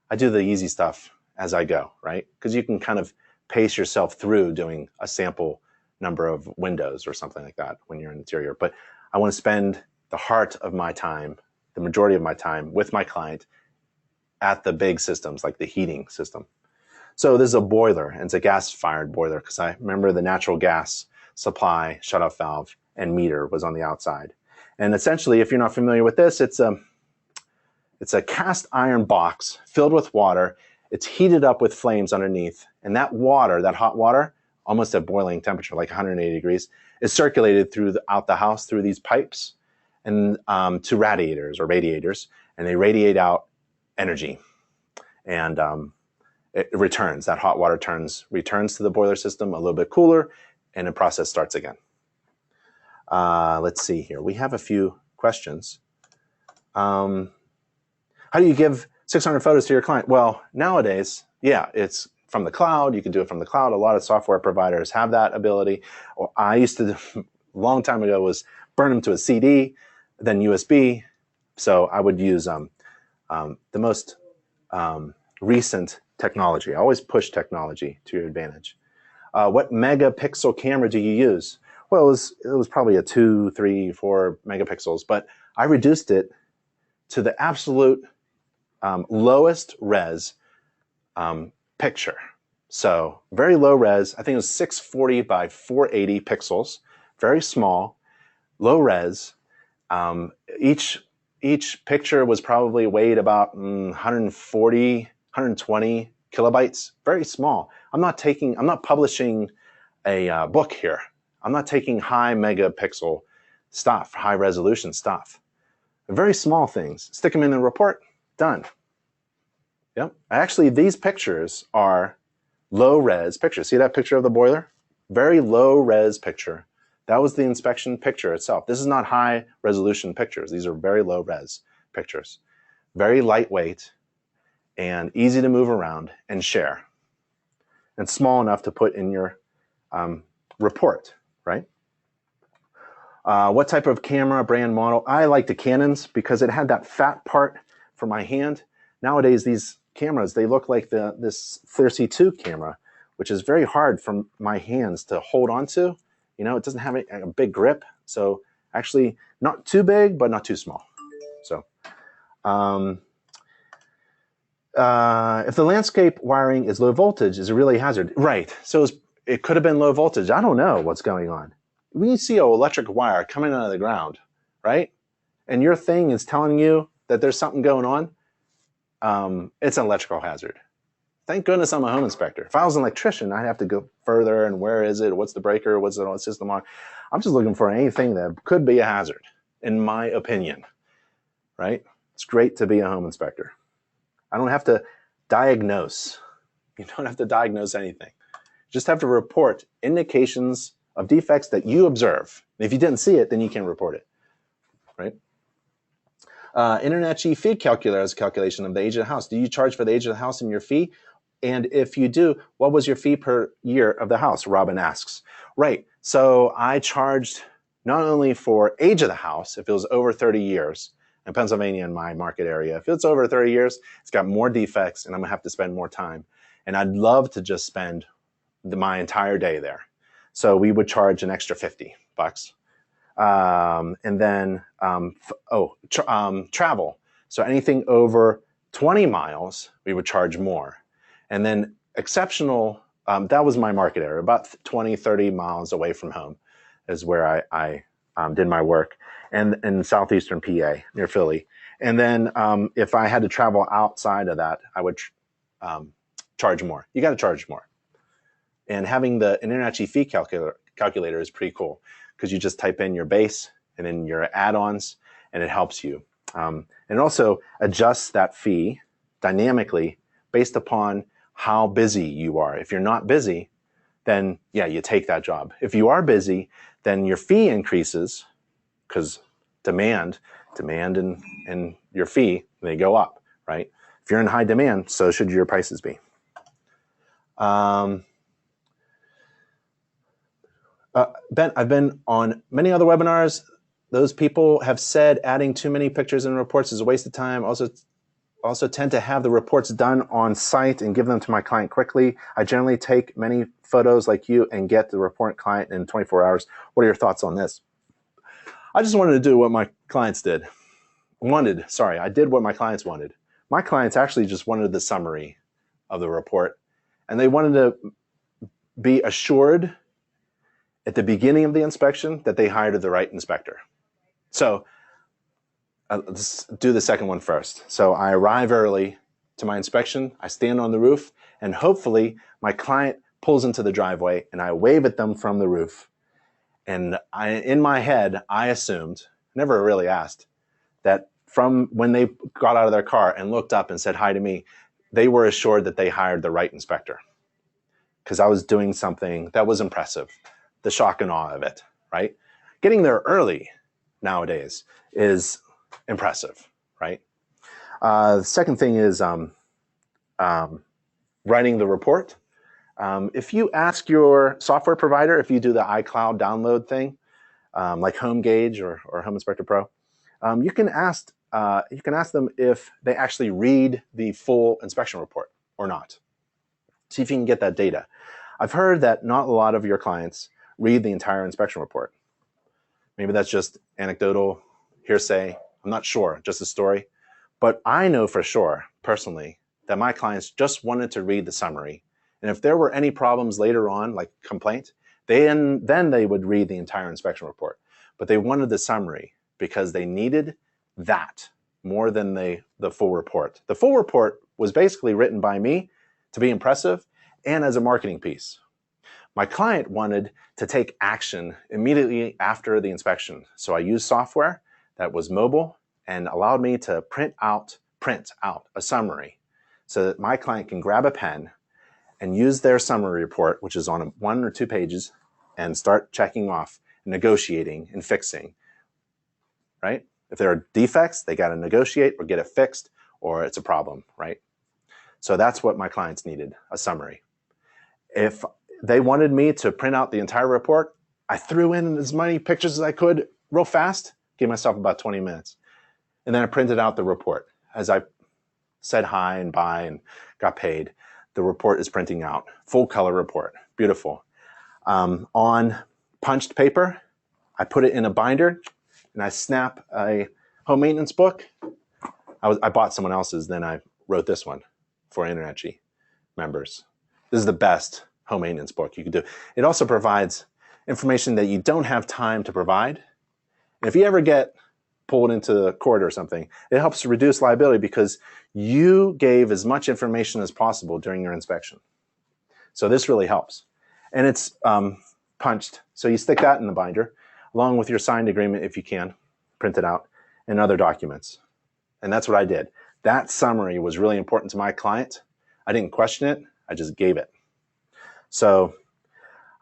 I do the easy stuff as I go, right? Because you can kind of pace yourself through doing a sample number of windows or something like that when you're in interior. But I want to spend the heart of my time, the majority of my time with my client at the big systems like the heating system. So this is a boiler, and it's a gas-fired boiler because I remember the natural gas supply, shutoff valve, and meter was on the outside. And essentially, if you're not familiar with this, it's a cast iron box filled with water. It's heated up with flames underneath, and that water, that hot water, almost at boiling temperature, like 180 degrees, is circulated throughout the house through these pipes and to radiators, and they radiate out energy, and it returns. That hot water returns to the boiler system a little bit cooler, and the process starts again. Let's see here. We have a few questions. How do you give 600 photos to your client? Well, nowadays, yeah, it's from the cloud. You can do it from the cloud. A lot of software providers have that ability. Or I used to, a long time ago, was burn them to a CD, then USB. So I would use the most recent technology. I always push technology to your advantage. What megapixel camera do you use? Well, it was probably a 2, 3, 4 megapixels, but I reduced it to the absolute lowest res picture. So very low res. I think it was 640 by 480 pixels, very small, low res. Each picture was probably weighed about 140, 120 kilobytes, very small. I'm not publishing a book here. I'm not taking high megapixel stuff, high resolution stuff. Very small things. Stick them in the report, done. Yep. Actually, these pictures are low res pictures. See that picture of the boiler? Very low res picture. That was the inspection picture itself. This is not high resolution pictures. These are very low res pictures. Very lightweight and easy to move around and share. And small enough to put in your report, right? What type of camera, brand, model? I like the Canons because it had that fat part for my hand. Nowadays, these cameras, they look like this Clear C2 camera, which is very hard for my hands to hold onto. You know, it doesn't have a big grip. So actually not too big, but not too small. So if the landscape wiring is low voltage, is it really a hazard? Right. So it could have been low voltage. I don't know what's going on. When you see an electric wire coming out of the ground, right? And your thing is telling you that there's something going on, it's an electrical hazard. Thank goodness I'm a home inspector. If I was an electrician, I'd have to go further and where is it? What's the breaker? What's the system on? I'm just looking for anything that could be a hazard, in my opinion, right? It's great to be a home inspector. I don't have to diagnose. You don't have to diagnose anything. You just have to report indications of defects that you observe. And if you didn't see it, then you can report it, right? InterNACHI fee calculator is a calculation of the age of the house. Do you charge for the age of the house in your fee? And if you do, what was your fee per year of the house? Robin asks. Right. So I charged not only for age of the house, if it was over 30 years, in Pennsylvania, in my market area, if it's over 30 years, it's got more defects and I'm gonna have to spend more time. And I'd love to just spend my entire day there. So we would charge an extra $50. And then, travel. So anything over 20 miles, we would charge more. And then exceptional, that was my market area, about 20, 30 miles away from home is where I did my work, and in southeastern PA near Philly. And then if I had to travel outside of that, I would charge more. You got to charge more. And having the InterNACHI fee calculator is pretty cool because you just type in your base and then your add-ons, and it helps you. And it also adjusts that fee dynamically based upon how busy you are. If you're not busy, then yeah, you take that job. If you are busy, then your fee increases because demand and your fee, they go up, right? If you're in high demand, so should your prices be. Ben, I've been on many other webinars. Those people have said adding too many pictures and reports is a waste of time. Also tend to have the reports done on site and give them to my client quickly. I generally take many photos like you and get the report client in 24 hours. What are your thoughts on this? I just wanted to do what my clients did. I did what my clients wanted. My clients actually just wanted the summary of the report, and they wanted to be assured at the beginning of the inspection that they hired the right inspector. So let's do the second one first. So I arrive early to my inspection, I stand on the roof, and hopefully my client pulls into the driveway and I wave at them from the roof. And in my head, I assumed, never really asked, that from when they got out of their car and looked up and said hi to me, they were assured that they hired the right inspector. Because I was doing something that was impressive, the shock and awe of it, right? Getting there early nowadays is impressive, right? The second thing is writing the report. If you ask your software provider, if you do the iCloud download thing, like HomeGauge or Home Inspector Pro, you can ask them if they actually read the full inspection report or not. See if you can get that data. I've heard that not a lot of your clients read the entire inspection report. Maybe that's just anecdotal, hearsay. I'm not sure, just a story. But I know for sure, personally, that my clients just wanted to read the summary. And if there were any problems later on, like complaint, then they would read the entire inspection report. But they wanted the summary because they needed that more than the full report. The full report was basically written by me to be impressive and as a marketing piece. My client wanted to take action immediately after the inspection. So I used software that was mobile and allowed me to print out a summary so that my client can grab a pen and use their summary report, which is on 1 or 2 pages, and start checking off, negotiating, and fixing, right? If there are defects, they got to negotiate or get it fixed, or it's a problem, right? So that's what my clients needed, a summary. If they wanted me to print out the entire report, I threw in as many pictures as I could real fast, gave myself about 20 minutes. And then I printed out the report. as I said hi and bye and got paid, the report is printing out. Full color report. Beautiful. On punched paper, I put it in a binder and I snap a home maintenance book. I bought someone else's, then I wrote this one for InterNACHI members. This is the best home maintenance book you can do. It also provides information that you don't have time to provide. And if you ever get pulled into court or something, it helps to reduce liability because you gave as much information as possible during your inspection. So this really helps. And it's punched. So you stick that in the binder along with your signed agreement if you can, print it out, and other documents. And that's what I did. That summary was really important to my client. I didn't question it. I just gave it. So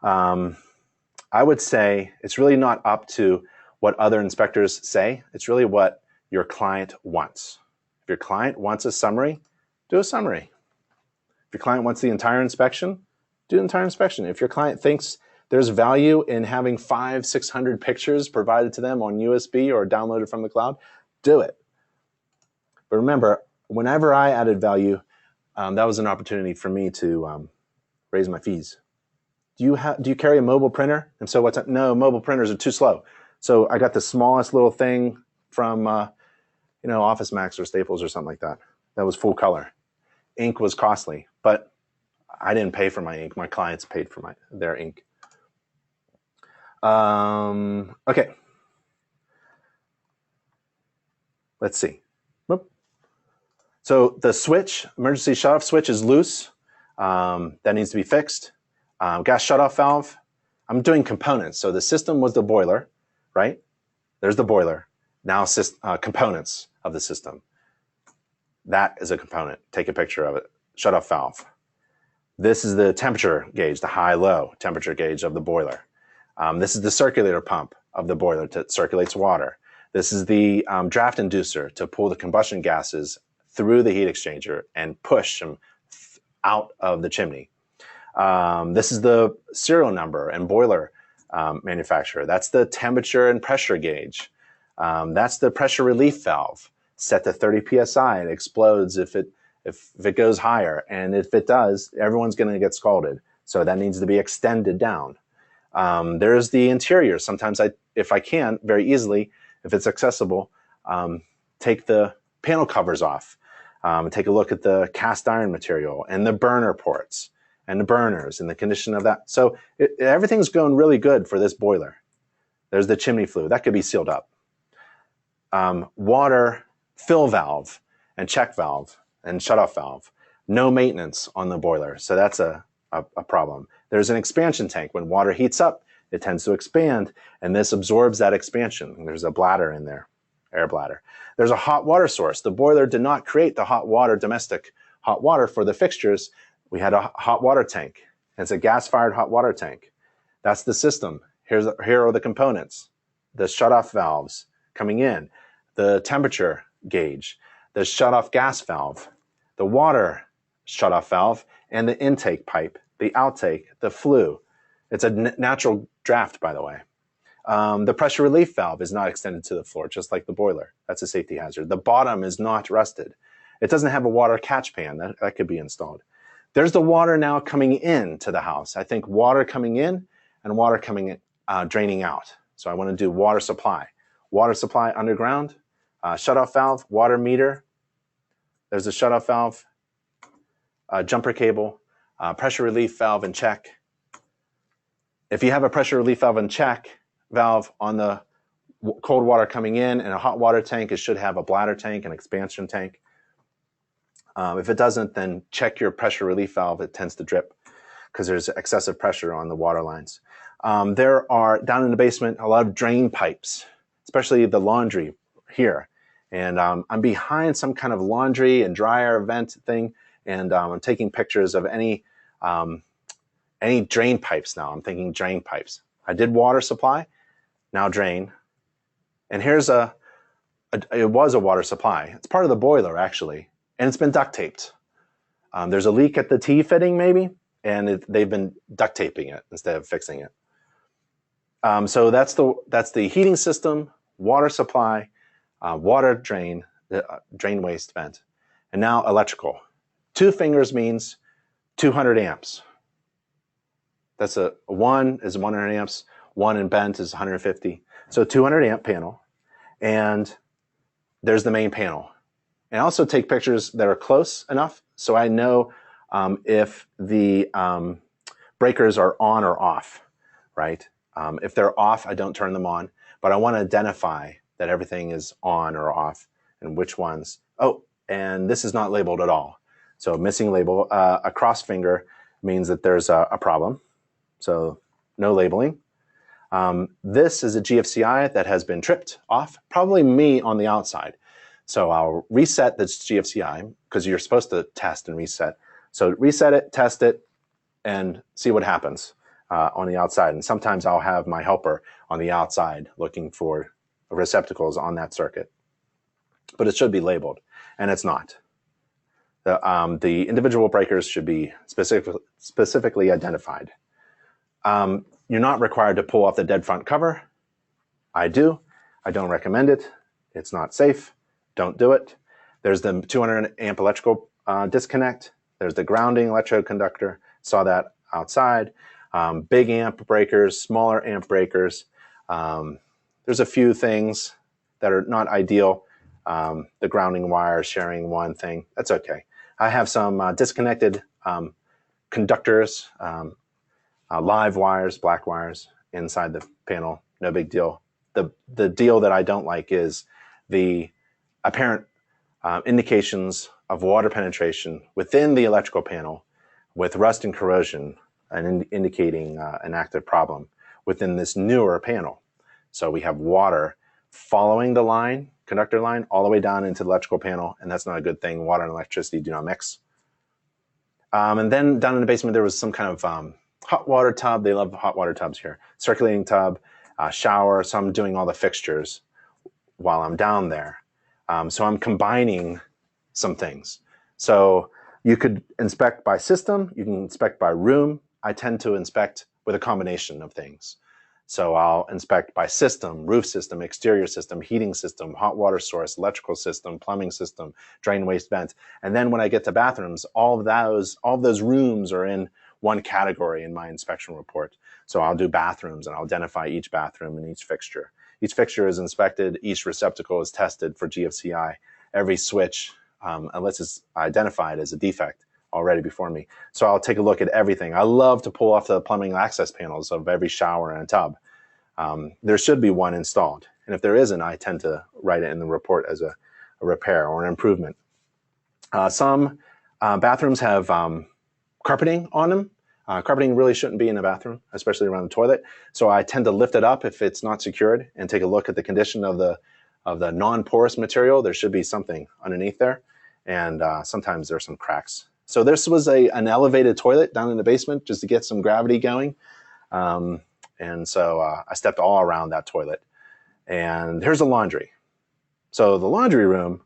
I would say it's really not up to what other inspectors say. It's really what your client wants. If your client wants a summary, do a summary. If your client wants the entire inspection, do the entire inspection. If your client thinks there's value in having 500-600 pictures provided to them on USB or downloaded from the cloud, do it. But remember, whenever I added value, that was an opportunity for me to raise my fees. Do you carry a mobile printer? And so what's no, mobile printers are too slow. So I got the smallest little thing from Office Max or Staples or something like that. That was full color. Ink was costly, but I didn't pay for my ink. My clients paid for their ink. Okay. Let's see. Whoop. So the switch, emergency shutoff switch is loose. That needs to be fixed. Gas shutoff valve. I'm doing components. So the system was the boiler, right? There's the boiler. Now components of the system. That is a component. Take a picture of it. Shutoff valve. This is the temperature gauge, the high-low temperature gauge of the boiler. This is the circulator pump of the boiler that circulates water. This is the draft inducer to pull the combustion gases through the heat exchanger and push them out of the chimney. This is the serial number and boiler manufacturer. That's the temperature and pressure gauge. That's the pressure relief valve set to 30 psi. It explodes if it goes higher, and if it does, everyone's going to get scalded. So that needs to be extended down. There's the interior. Sometimes if I can, very easily, if it's accessible, take the panel covers off. Take a look at the cast iron material and the burner ports and the burners and the condition of that. So everything's going really good for this boiler. There's the chimney flue. That could be sealed up. Water fill valve and check valve and shutoff valve. No maintenance on the boiler. So that's a problem. There's an expansion tank. When water heats up, it tends to expand, and this absorbs that expansion. There's a bladder in there, air bladder. There's a hot water source. The boiler did not create the hot water, domestic hot water for the fixtures. We had a hot water tank. It's a gas-fired hot water tank. That's the system. Here are the components. The shutoff valves coming in, the temperature gauge, the shutoff gas valve, the water shutoff valve, and the intake pipe, the outtake, the flue. It's a natural draft, by the way. The pressure relief valve is not extended to the floor, just like the boiler. That's a safety hazard. The bottom is not rusted. It doesn't have a water catch pan. That could be installed. There's the water now coming in to the house. I think water coming in and water coming in, draining out. So I want to do water supply. Water supply underground, shutoff valve, water meter. There's a shutoff valve, jumper cable, pressure relief valve and check. If you have a pressure relief valve and check valve on the cold water coming in and a hot water tank, it should have a bladder tank, an expansion tank. If it doesn't, then check your pressure relief valve. It tends to drip because there's excessive pressure on the water lines. There are, down in the basement, a lot of drain pipes, especially the laundry here. And I'm behind some kind of laundry and dryer vent thing, and I'm taking pictures of any drain pipes now. I'm thinking drain pipes. I did water supply, now drain. And here's it was a water supply. It's part of the boiler, actually. And it's been duct taped. There's a leak at the T-fitting, maybe, and they've been duct taping it instead of fixing it. So that's the heating system, water supply, water drain. drain waste vent. And now electrical. 2 fingers means 200 amps. That's a 1 is 100 amps, 1 in bent is 150. So 200 amp panel. And there's the main panel. And I also take pictures that are close enough so I know if the breakers are on or off, right? If they're off, I don't turn them on, but I want to identify that everything is on or off and which ones. Oh, and this is not labeled at all. So missing label, a cross finger means that there's a problem. So no labeling. This is a GFCI that has been tripped off, probably me on the outside. So I'll reset this GFCI because you're supposed to test and reset. So reset it, test it, and see what happens on the outside. And sometimes I'll have my helper on the outside looking for receptacles on that circuit. But it should be labeled, and it's not. The individual breakers should be specifically identified. You're not required to pull off the dead front cover. I do. I don't recommend it. It's not safe. Don't do it. There's the 200 amp electrical disconnect. There's the grounding electrode conductor. Saw that outside. Big amp breakers, smaller amp breakers. There's a few things that are not ideal. The grounding wire sharing one thing. That's okay. I have some disconnected conductors, live wires, black wires inside the panel. No big deal. The deal that I don't like is the apparent indications of water penetration within the electrical panel with rust and corrosion and indicating an active problem within this newer panel. So we have water following the line, conductor line, all the way down into the electrical panel, and that's not a good thing. Water and electricity do not mix. And then down in the basement, there was some kind of hot water tub. They love hot water tubs here. Circulating tub, shower, so I'm doing all the fixtures while I'm down there. So I'm combining some things. So you could inspect by system, you can inspect by room. I tend to inspect with a combination of things. So I'll inspect by system, roof system, exterior system, heating system, hot water source, electrical system, plumbing system, drain waste vent. And then when I get to bathrooms, all of those rooms are in one category in my inspection report. So I'll do bathrooms and I'll identify each bathroom and each fixture. Each fixture is inspected, each receptacle is tested for GFCI, every switch, unless it's identified as a defect already before me. So I'll take a look at everything. I love to pull off the plumbing access panels of every shower and tub. There should be one installed. And if there isn't, I tend to write it in the report as a repair or an improvement. Some bathrooms have carpeting on them. Carpeting really shouldn't be in a bathroom, especially around the toilet. So I tend to lift it up if it's not secured and take a look at the condition of the non-porous material. There should be something underneath there. And sometimes there's some cracks. So this was an elevated toilet down in the basement just to get some gravity going. And so I stepped all around that toilet. And here's a laundry. So the laundry room,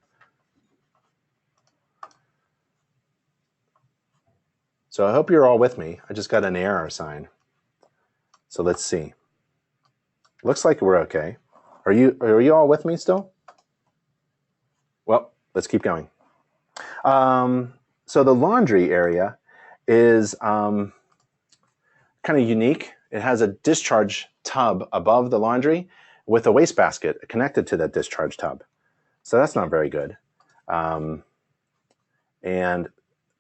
so I hope you're all with me. I just got an error sign. So let's see. Looks like we're okay. Are you all with me still? Well, let's keep going. So the laundry area is kind of unique. It has a discharge tub above the laundry with a wastebasket connected to that discharge tub. So that's not very good. And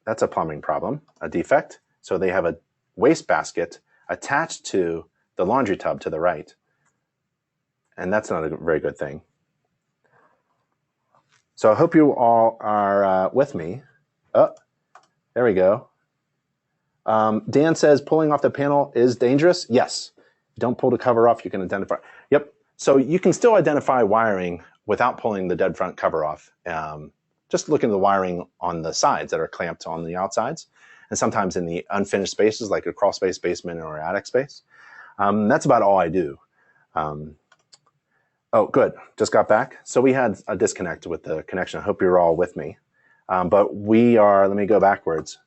that's a plumbing problem, a defect. So they have a wastebasket attached to the laundry tub to the right. And that's not a very good thing. So I hope you all are with me. Oh, there we go. Dan says pulling off the panel is dangerous. Yes. Don't pull the cover off. You can identify. Yep. So you can still identify wiring without pulling the dead front cover off. Just look at the wiring on the sides that are clamped on the outsides. And sometimes in the unfinished spaces, like a crawl space, basement, or attic space. That's about all I do. Oh, good. Just got back. So we had a disconnect with the connection. I hope you're all with me. But we are, let me go backwards.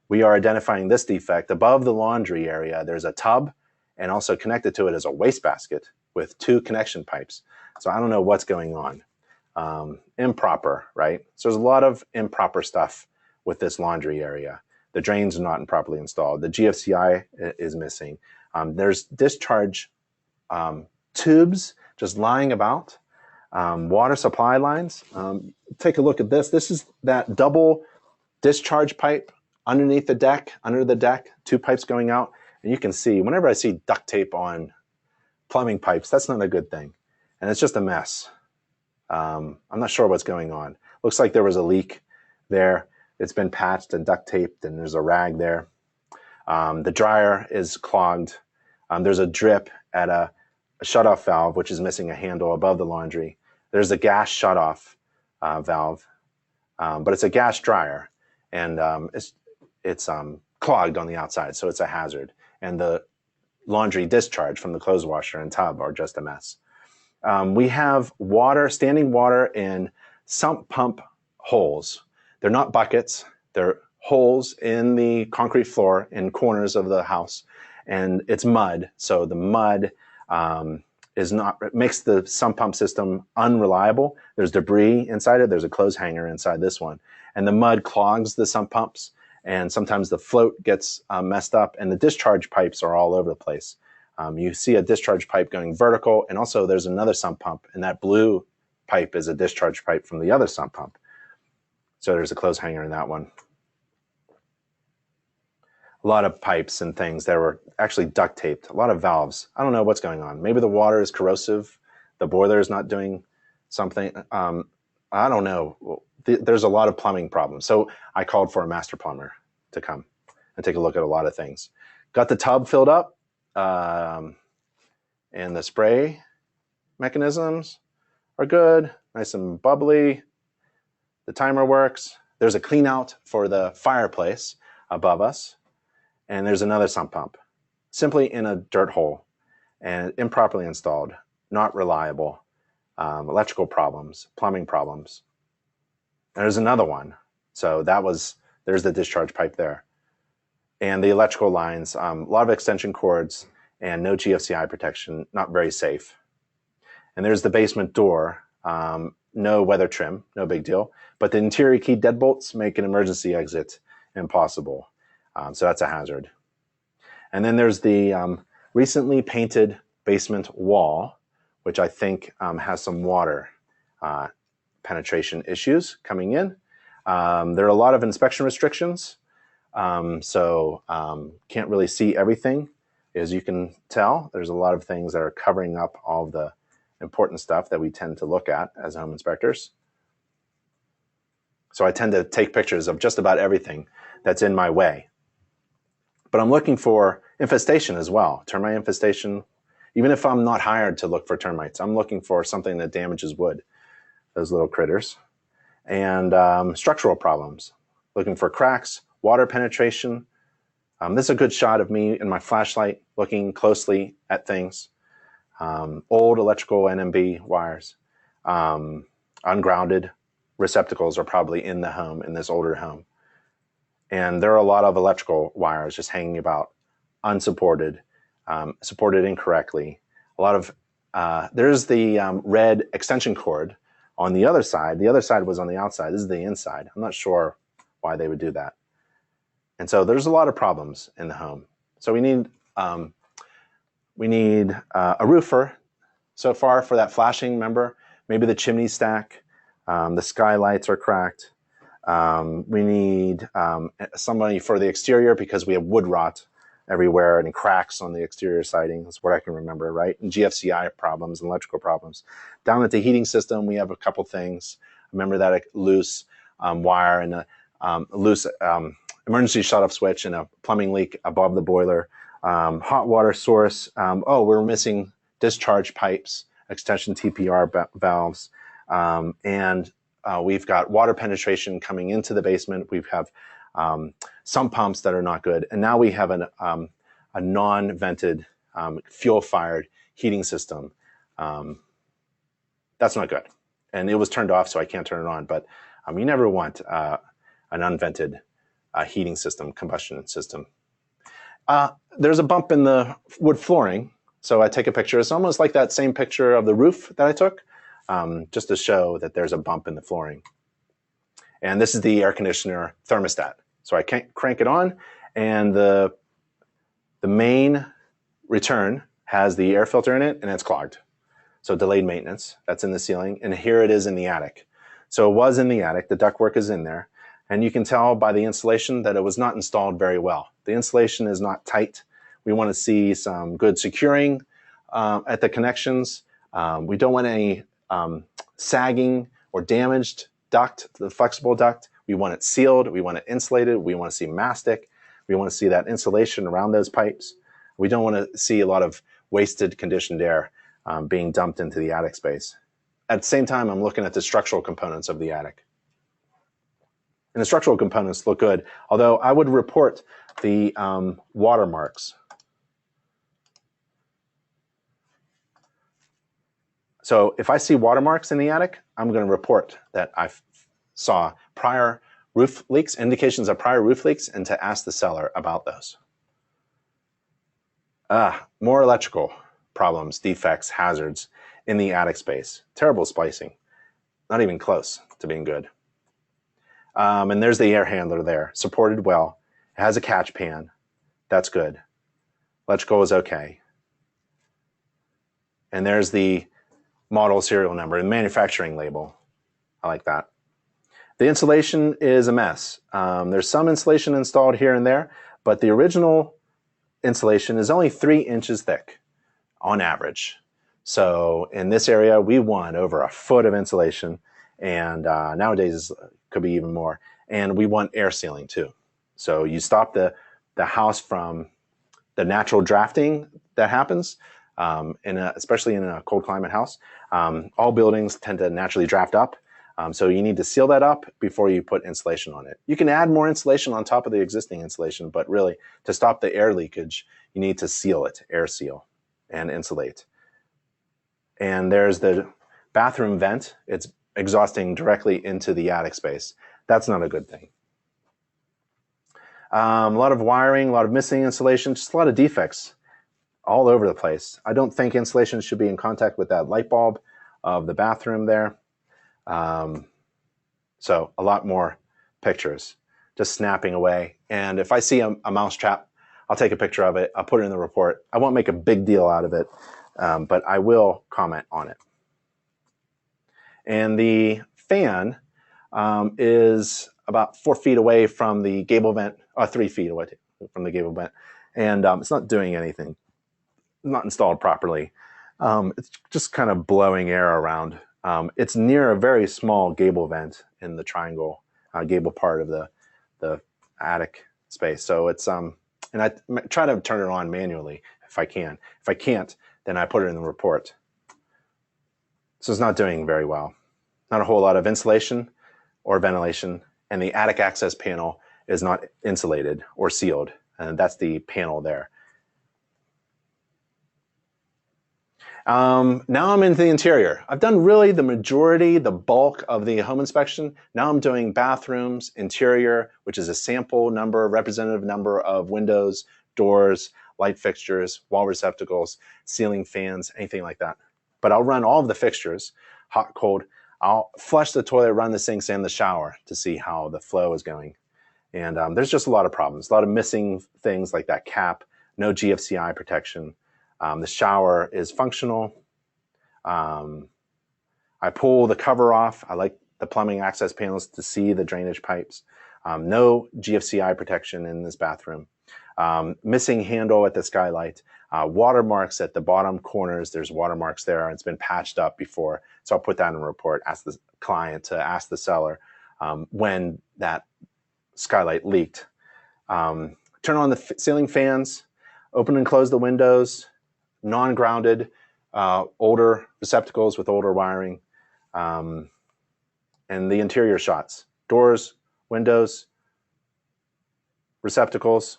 We are identifying this defect. Above the laundry area, there's a tub, and also connected to it is a wastebasket with 2 connection pipes. So I don't know what's going on. improper, right? So there's a lot of improper stuff with this laundry area. The drains are not properly installed. The GFCI is missing. There's discharge tubes just lying about. Water supply lines. Take a look at this. This is that double discharge pipe underneath the deck, under the deck, 2 pipes going out. And you can see, whenever I see duct tape on plumbing pipes, that's not a good thing. And it's just a mess. I'm not sure what's going on. Looks like there was a leak there. It's been patched and duct taped, and there's a rag there. The dryer is clogged. There's a drip at a shutoff valve, which is missing a handle above the laundry. There's a gas shutoff valve, but it's a gas dryer, and it's clogged on the outside, so it's a hazard. And the laundry discharge from the clothes washer and tub are just a mess. We have water, standing water in sump pump holes. They're not buckets. They're holes in the concrete floor in corners of the house, and it's mud. So the mud makes the sump pump system unreliable. There's debris inside it. There's a clothes hanger inside this one, and the mud clogs the sump pumps, and sometimes the float gets messed up, and the discharge pipes are all over the place. You see a discharge pipe going vertical, and also there's another sump pump, and that blue pipe is a discharge pipe from the other sump pump. So there's a clothes hanger in that one. A lot of pipes and things that were actually duct taped, a lot of valves. I don't know what's going on. Maybe the water is corrosive, the boiler is not doing something. I don't know. There's a lot of plumbing problems. So I called for a master plumber to come and take a look at a lot of things. Got the tub filled up, and the spray mechanisms are good, nice and bubbly. The timer works. There's a clean out for the fireplace above us. And there's another sump pump, simply in a dirt hole and improperly installed, not reliable, electrical problems, plumbing problems. And there's another one. So there's the discharge pipe there. And the electrical lines, a lot of extension cords and no GFCI protection, not very safe. And there's the basement door, no weather trim, no big deal. But the interior key deadbolts make an emergency exit impossible. So that's a hazard. And then there's the recently painted basement wall, which I think has some water penetration issues coming in. There are a lot of inspection restrictions, so can't really see everything. As you can tell, there's a lot of things that are covering up all of the important stuff that we tend to look at as home inspectors. So I tend to take pictures of just about everything that's in my way. But I'm looking for infestation as well, termite infestation. Even if I'm not hired to look for termites, I'm looking for something that damages wood, those little critters. And structural problems, looking for cracks, water penetration. This is a good shot of me and my flashlight looking closely at things. Old electrical NMB wires, ungrounded receptacles are probably in the home, in this older home. And there are a lot of electrical wires just hanging about, unsupported, supported incorrectly. A lot of, there's the red extension cord on the other side. The other side was on the outside. This is the inside. I'm not sure why they would do that. And so there's a lot of problems in the home. So we need a roofer so far for that flashing, remember? Maybe the chimney stack, the skylights are cracked. We need somebody for the exterior because we have wood rot everywhere and cracks on the exterior siding. That's what I can remember, right? And GFCI problems and electrical problems. Down at the heating system, we have a couple things. Remember that loose wire and a loose emergency shut-off switch and a plumbing leak above the boiler. Hot water source. We're missing discharge pipes, extension TPR valves, and we've got water penetration coming into the basement. We have sump pumps that are not good. And now we have a non-vented, fuel-fired heating system. That's not good. And it was turned off, so I can't turn it on. But you never want an unvented heating system, combustion system. There's a bump in the wood flooring. So I take a picture. It's almost like that same picture of the roof that I took. just to show that there's a bump in the flooring. And this is the air conditioner thermostat. So I can't crank it on, and the main return has the air filter in it, and it's clogged. So delayed maintenance, that's in the ceiling, and here it is in the attic. So it was in the attic, the ductwork is in there, and you can tell by the insulation that it was not installed very well. The insulation is not tight. We want to see some good securing at the connections. We don't want any sagging or damaged duct, the flexible duct. We want it sealed, we want it insulated, we want to see mastic, we want to see that insulation around those pipes. We don't want to see a lot of wasted conditioned air being dumped into the attic space. At the same time, I'm looking at the structural components of the attic. And the structural components look good, although I would report the watermarks. So if I see watermarks in the attic, I'm going to report that I saw prior roof leaks, indications of prior roof leaks, and to ask the seller about those. More electrical problems, defects, hazards in the attic space. Terrible splicing. Not even close to being good. And there's the air handler there, supported well. It has a catch pan. That's good. Electrical is okay. And there's the model serial number and manufacturing label. I like that. The insulation is a mess. There's some insulation installed here and there, but the original insulation is only 3 inches thick on average. So in this area, we want over 1 foot of insulation, and nowadays it could be even more. And we want air sealing too. So you stop the house from the natural drafting that happens, especially in a cold climate house. All buildings tend to naturally draft up. So you need to seal that up before you put insulation on it. You can add more insulation on top of the existing insulation, but really to stop the air leakage, you need to seal it, air seal, and insulate. And there's the bathroom vent. It's exhausting directly into the attic space. That's not a good thing. A lot of wiring, a lot of missing insulation, just a lot of defects all over the place. I don't think insulation should be in contact with that light bulb of the bathroom there. So a lot more pictures just snapping away. And if I see a mouse trap, I'll take a picture of it. I'll put it in the report. I won't make a big deal out of it, but I will comment on it. And the fan is about 4 feet away from the gable vent, or 3 feet away from the gable vent. And it's not doing anything, not installed properly. It's just kind of blowing air around. It's near a very small gable vent in the triangle gable part of the attic space. So it's and I try to turn it on manually if I can. If I can't, then I put it in the report. So it's not doing very well. Not a whole lot of insulation or ventilation, and the attic access panel is not insulated or sealed, and that's the panel there. Now I'm into the interior. I've done really the majority, the bulk of the home inspection. Now I'm doing bathrooms, interior, which is a sample number, representative number of windows, doors, light fixtures, wall receptacles, ceiling fans, anything like that. But I'll run all of the fixtures, hot, cold. I'll flush the toilet, run the sinks and the shower to see how the flow is going. And there's just a lot of problems, a lot of missing things like that cap, no GFCI protection. The shower is functional. I pull the cover off. I like the plumbing access panels to see the drainage pipes. No GFCI protection in this bathroom. Missing handle at the skylight. Watermarks at the bottom corners. There's watermarks there. It's been patched up before. So I'll put that in a report, ask the client to ask the seller when that skylight leaked. Turn on the ceiling fans, open and close the windows, non-grounded, older receptacles with older wiring, and the interior shots, doors, windows, receptacles,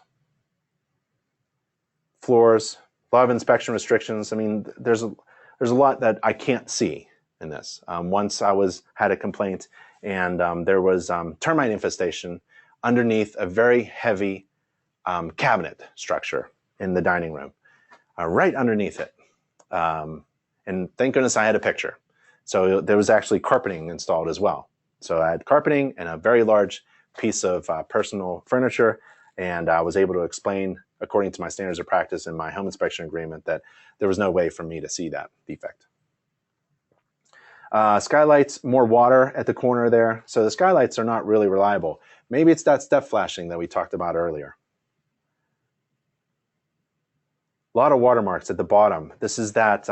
floors, a lot of inspection restrictions. I mean, there's a lot that I can't see in this. Once I had a complaint, and there was termite infestation underneath a very heavy cabinet structure in the dining room, right underneath it. And thank goodness I had a picture. So there was actually carpeting installed as well. So I had carpeting and a very large piece of personal furniture, and I was able to explain, according to my standards of practice in my home inspection agreement, that there was no way for me to see that defect. Skylights, more water at the corner there. So the skylights are not really reliable. Maybe it's that step flashing that we talked about earlier. A lot of watermarks at the bottom. This is that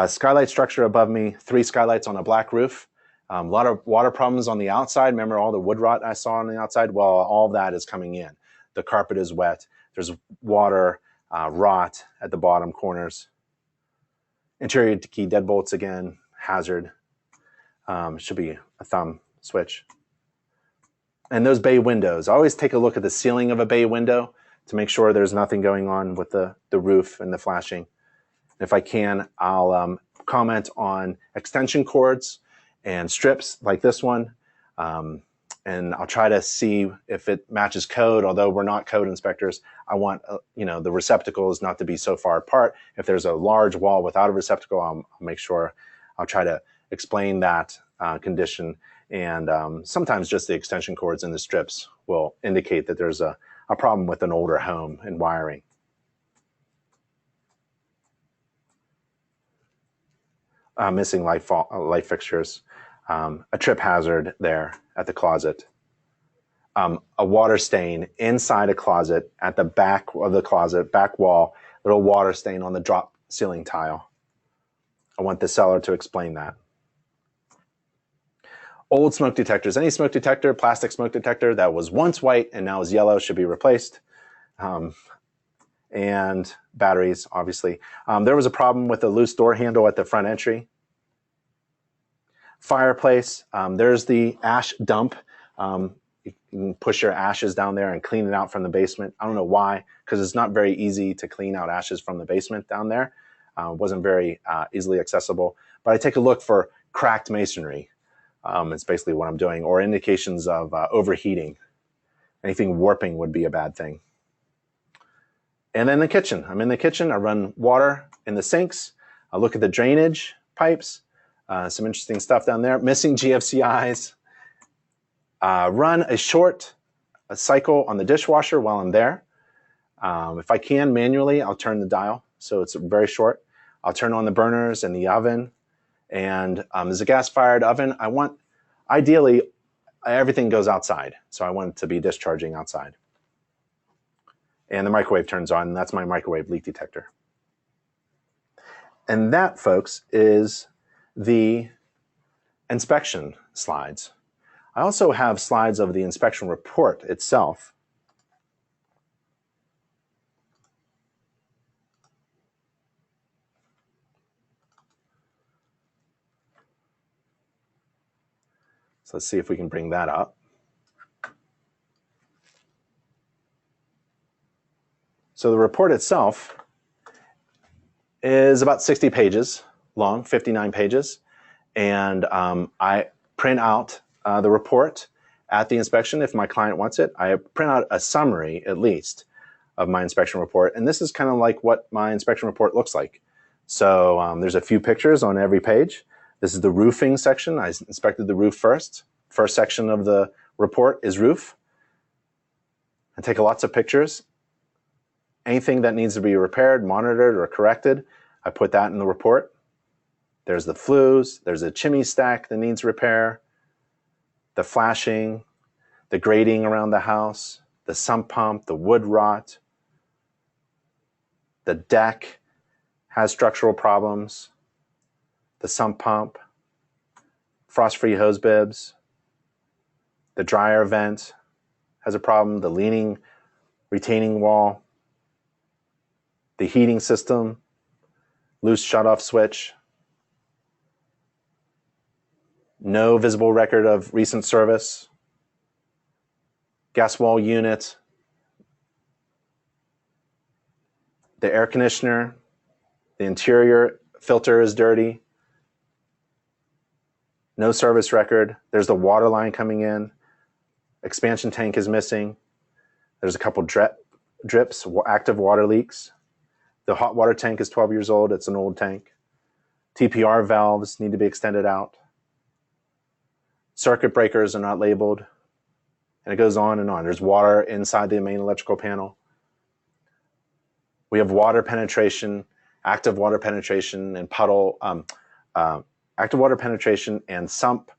skylight structure above me, 3 skylights on a black roof. A lot of water problems on the outside. Remember all the wood rot I saw on the outside? Well, all that is coming in. The carpet is wet. There's water, rot at the bottom corners. Interior key deadbolts again, hazard. Should be a thumb switch. And those bay windows. I always take a look at the ceiling of a bay window to make sure there's nothing going on with the roof and the flashing. If I can, I'll comment on extension cords and strips like this one. And I'll try to see if it matches code. Although we're not code inspectors, I want the receptacles not to be so far apart. If there's a large wall without a receptacle, I'll make sure I'll try to explain that condition. And sometimes just the extension cords and the strips will indicate that there's a problem with an older home and wiring. Missing light fixtures. A trip hazard there at the closet. A water stain inside a closet at the back of the closet, back wall, little water stain on the drop ceiling tile. I want the seller to explain that. Old smoke detectors. Any smoke detector, plastic smoke detector that was once white and now is yellow should be replaced. And batteries, obviously. There was a problem with a loose door handle at the front entry. Fireplace, there's the ash dump. You can push your ashes down there and clean it out from the basement. I don't know why, because it's not very easy to clean out ashes from the basement down there. It wasn't very easily accessible. But I take a look for cracked masonry. It's basically what I'm doing, or indications of overheating. Anything warping would be a bad thing. And then the kitchen. I'm in the kitchen. I run water in the sinks. I look at the drainage pipes. Some interesting stuff down there. Missing GFCIs. Run a short cycle on the dishwasher while I'm there. If I can manually, I'll turn the dial, so it's very short. I'll turn on the burners and the oven. And there's a gas-fired oven. I want, ideally, everything goes outside. So I want it to be discharging outside. And the microwave turns on, and that's my microwave leak detector. And that, folks, is the inspection slides. I also have slides of the inspection report itself. So let's see if we can bring that up. So the report itself is about 60 pages long, 59 pages. And I print out the report at the inspection if my client wants it. I print out a summary, at least, of my inspection report. And this is kind of like what my inspection report looks like. So there's a few pictures on every page. This is the roofing section. I inspected the roof first. First section of the report is roof. I take lots of pictures. Anything that needs to be repaired, monitored, or corrected, I put that in the report. There's the flues. There's a chimney stack that needs repair. The flashing, the grading around the house, the sump pump, the wood rot. The deck has structural problems. The sump pump, frost-free hose bibs. The dryer vent has a problem. The leaning retaining wall. The heating system, loose shutoff switch. No visible record of recent service. Gas wall unit. The air conditioner. The interior filter is dirty. No service record. There's the water line coming in. Expansion tank is missing. There's a couple drips, active water leaks. The hot water tank is 12 years old. It's an old tank. TPR valves need to be extended out. Circuit breakers are not labeled. And it goes on and on. There's water inside the main electrical panel. We have water penetration, active water penetration, and active water penetration and sump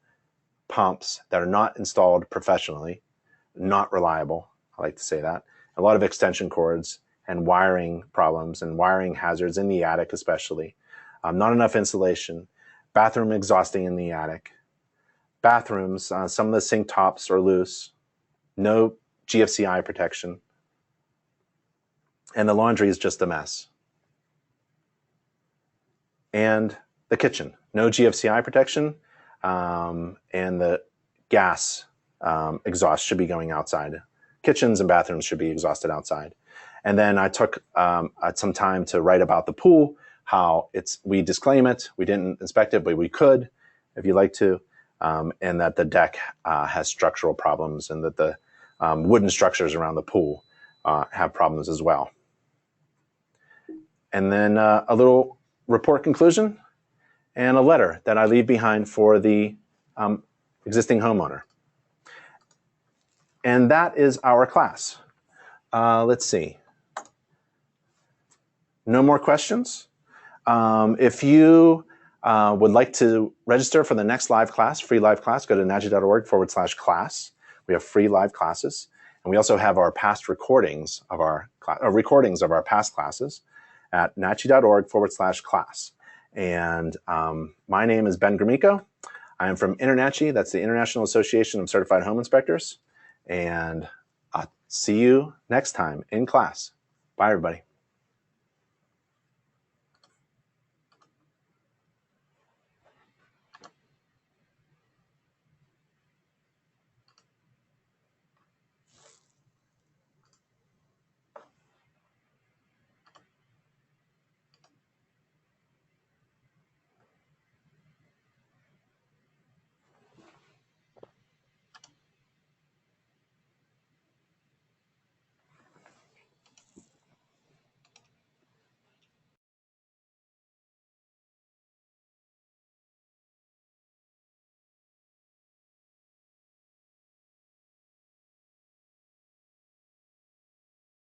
pumps that are not installed professionally, not reliable. I like to say that. A lot of extension cords and wiring problems and wiring hazards in the attic especially. Not enough insulation. Bathroom exhausting in the attic. Bathrooms, some of the sink tops are loose. No GFCI protection. And the laundry is just a mess. And the kitchen, no GFCI protection, and the gas exhaust should be going outside. Kitchens and bathrooms should be exhausted outside. And then I took some time to write about the pool, how we disclaim it, we didn't inspect it, but we could, if you'd like to, and that the deck has structural problems, and that the wooden structures around the pool have problems as well. And then a little report conclusion and a letter that I leave behind for the existing homeowner. And that is our class. Let's see. No more questions? If you would like to register for the next live class, free live class, go to nachi.org/class. We have free live classes. And we also have our past recordings of our past classes at nachi.org/class. And my name is Ben Gromyko. I am from InterNACHI. That's the International Association of Certified Home Inspectors. And I'll see you next time in class. Bye, everybody.